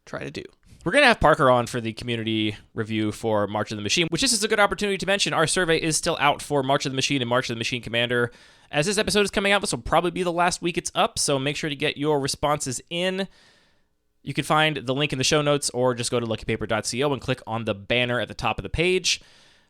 try to do. We're going to have Parker on for the community review for March of the Machine, which is a good opportunity to mention. Our survey is still out for March of the Machine and March of the Machine Commander. As this episode is coming out, this will probably be the last week it's up, so make sure to get your responses in. You can find the link in the show notes or just go to luckypaper.co and click on the banner at the top of the page.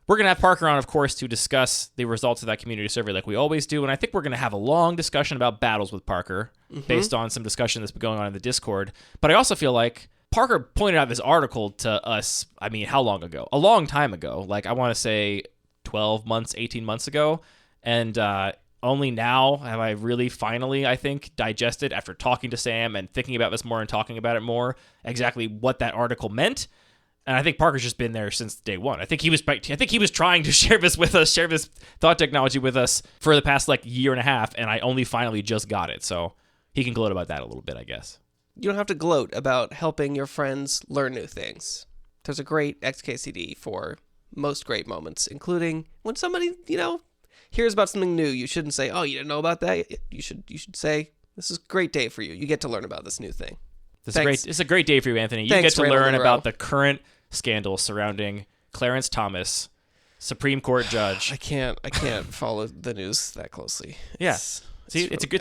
We're going to have Parker on, of course, to discuss the results of that community survey like we always do, and I think we're going to have a long discussion about battles with Parker based on some discussion that's been going on in the Discord. But I also feel like Parker pointed out this article to us, I mean, how long ago? A long time ago. Like, I want to say 12 months, 18 months ago. And only now have I really finally, I think, digested, after talking to Sam and thinking about this more and talking about it more, exactly what that article meant. And I think Parker's just been there since day one. I think he was trying to share this with us, share this thought technology with us for the past like year and a half, and I only finally just got it. So he can gloat about that a little bit, I guess. You don't have to gloat about helping your friends learn new things. There's a great XKCD for most great moments, including when somebody, hears about something new. You shouldn't say, "Oh, you didn't know about that." You should say, "This is a great day for you. You get to learn about this new thing." It's a great day for you, Anthony. You get to learn about the current scandal surrounding Clarence Thomas, Supreme Court judge. I can't follow the news that closely. It's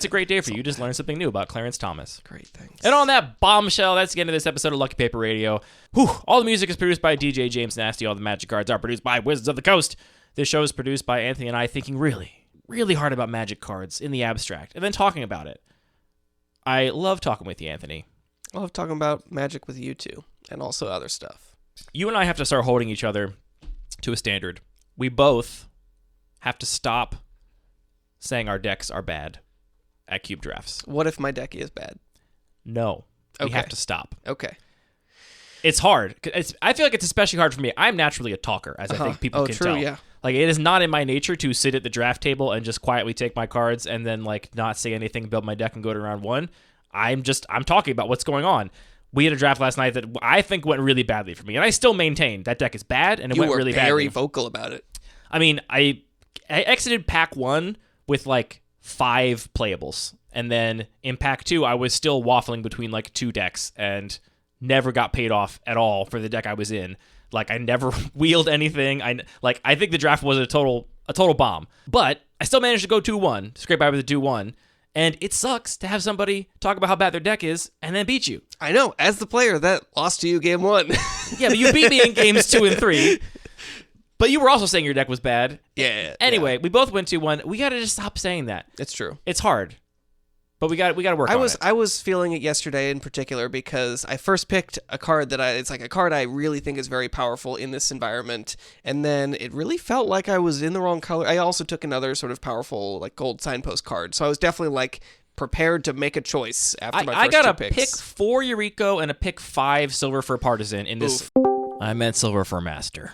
a great day for you. You just learned something new about Clarence Thomas. Great, thanks. And on that bombshell, that's the end of this episode of Lucky Paper Radio. All the music is produced by DJ James Nasty. All the magic cards are produced by Wizards of the Coast. This show is produced by Anthony and I, thinking really, really hard about magic cards in the abstract, and then talking about it. I love talking with you, Anthony. I love talking about magic with you, too, and also other stuff. You and I have to start holding each other to a standard. We both have to stop saying our decks are bad at Cube Drafts. What if my deck is bad? No. We have to stop. Okay. It's hard. I feel like it's especially hard for me. I'm naturally a talker, as I think people can true, tell. yeah. Like, it is not in my nature to sit at the draft table and just quietly take my cards and then, like, not say anything, build my deck, and go to round one. I'm talking about what's going on. We had a draft last night that I think went really badly for me, and I still maintain that deck is bad, and it went really badly. You were very vocal about it. I mean, I exited pack 1 with, like, 5 playables, and then in pack 2, I was still waffling between, like, 2 decks, and never got paid off at all for the deck I was in. Like, I never wheeled anything. I think the draft was a total bomb. But I still managed to go 2-1, scrape by with a 2-1. And it sucks to have somebody talk about how bad their deck is and then beat you. I know. As the player that lost to you game 1. Yeah, but you beat me in games 2 and 3. But you were also saying your deck was bad. Yeah. Anyway, we both went 2-1. We got to just stop saying that. It's true. It's hard. But we got to work on it. I was feeling it yesterday in particular because I first picked a card it's like a card I really think is very powerful in this environment, and then it really felt like I was in the wrong color. I also took another sort of powerful like gold signpost card, so I was definitely like prepared to make a choice after my first I got two a picks. pick 4 Eureka and a pick 5 silver for Partisan in this. Oof. I meant silver for Master.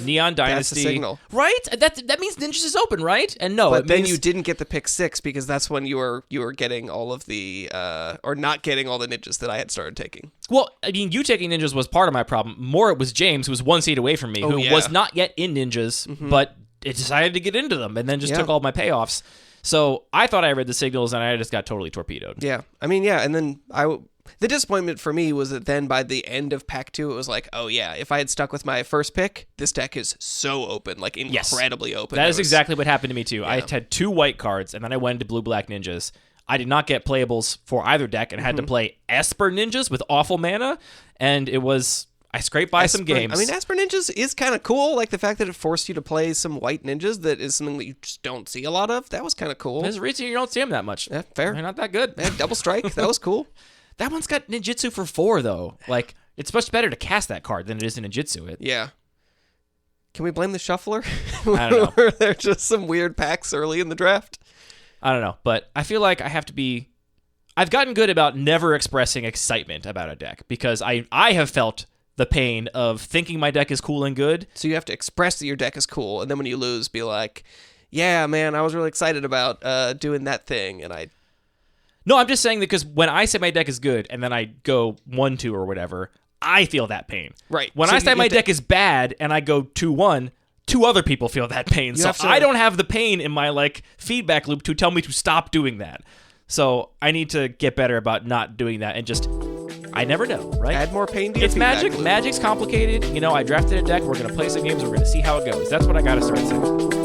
Neon Dynasty. That's the signal. Right? That means Ninjas is open, right? And no, but then you didn't get the pick 6 because that's when you were getting all of the or not getting all the ninjas that I had started taking. Well, I mean, you taking Ninjas was part of my problem. More it was James, who was 1 seat away from me, who was not yet in Ninjas, but it decided to get into them and then just took all my payoffs. So I thought I read the signals and I just got totally torpedoed. Yeah. I mean, yeah, and then the disappointment for me was that then by the end of pack 2, it was like, oh yeah, if I had stuck with my first pick, this deck is so open, like incredibly open. That is exactly what happened to me too. Yeah. I had 2 white cards, and then I went into blue-black ninjas. I did not get playables for either deck, and had to play Esper ninjas with awful mana, and I scraped by some games. I mean, Esper ninjas is kind of cool. Like the fact that it forced you to play some white ninjas that is something that you just don't see a lot of. That was kind of cool. There's a reason you don't see them that much. Yeah, fair. They're not that good. Yeah, double strike. That was cool. That one's got ninjutsu for 4, though. Like, it's much better to cast that card than it is to ninjutsu it. Yeah. Can we blame the shuffler? I don't know. Were there just some weird packs early in the draft? I don't know, but I feel like I have to be... I've gotten good about never expressing excitement about a deck, because I have felt the pain of thinking my deck is cool and good. So you have to express that your deck is cool, and then when you lose, be like, yeah, man, I was really excited about doing that thing, and I... No, I'm just saying that because when I say my deck is good and then I go 1-2 or whatever, I feel that pain. Right. When I say my deck is bad and I go 2-1, 2 other people feel that pain. So I don't have the pain in my like feedback loop to tell me to stop doing that. So I need to get better about not doing that and just... I never know, right? Add more pain to your It's feedback Magic. loop. Magic's complicated. You know, I drafted a deck. We're going to play some games. We're going to see how it goes. That's what I got to start saying.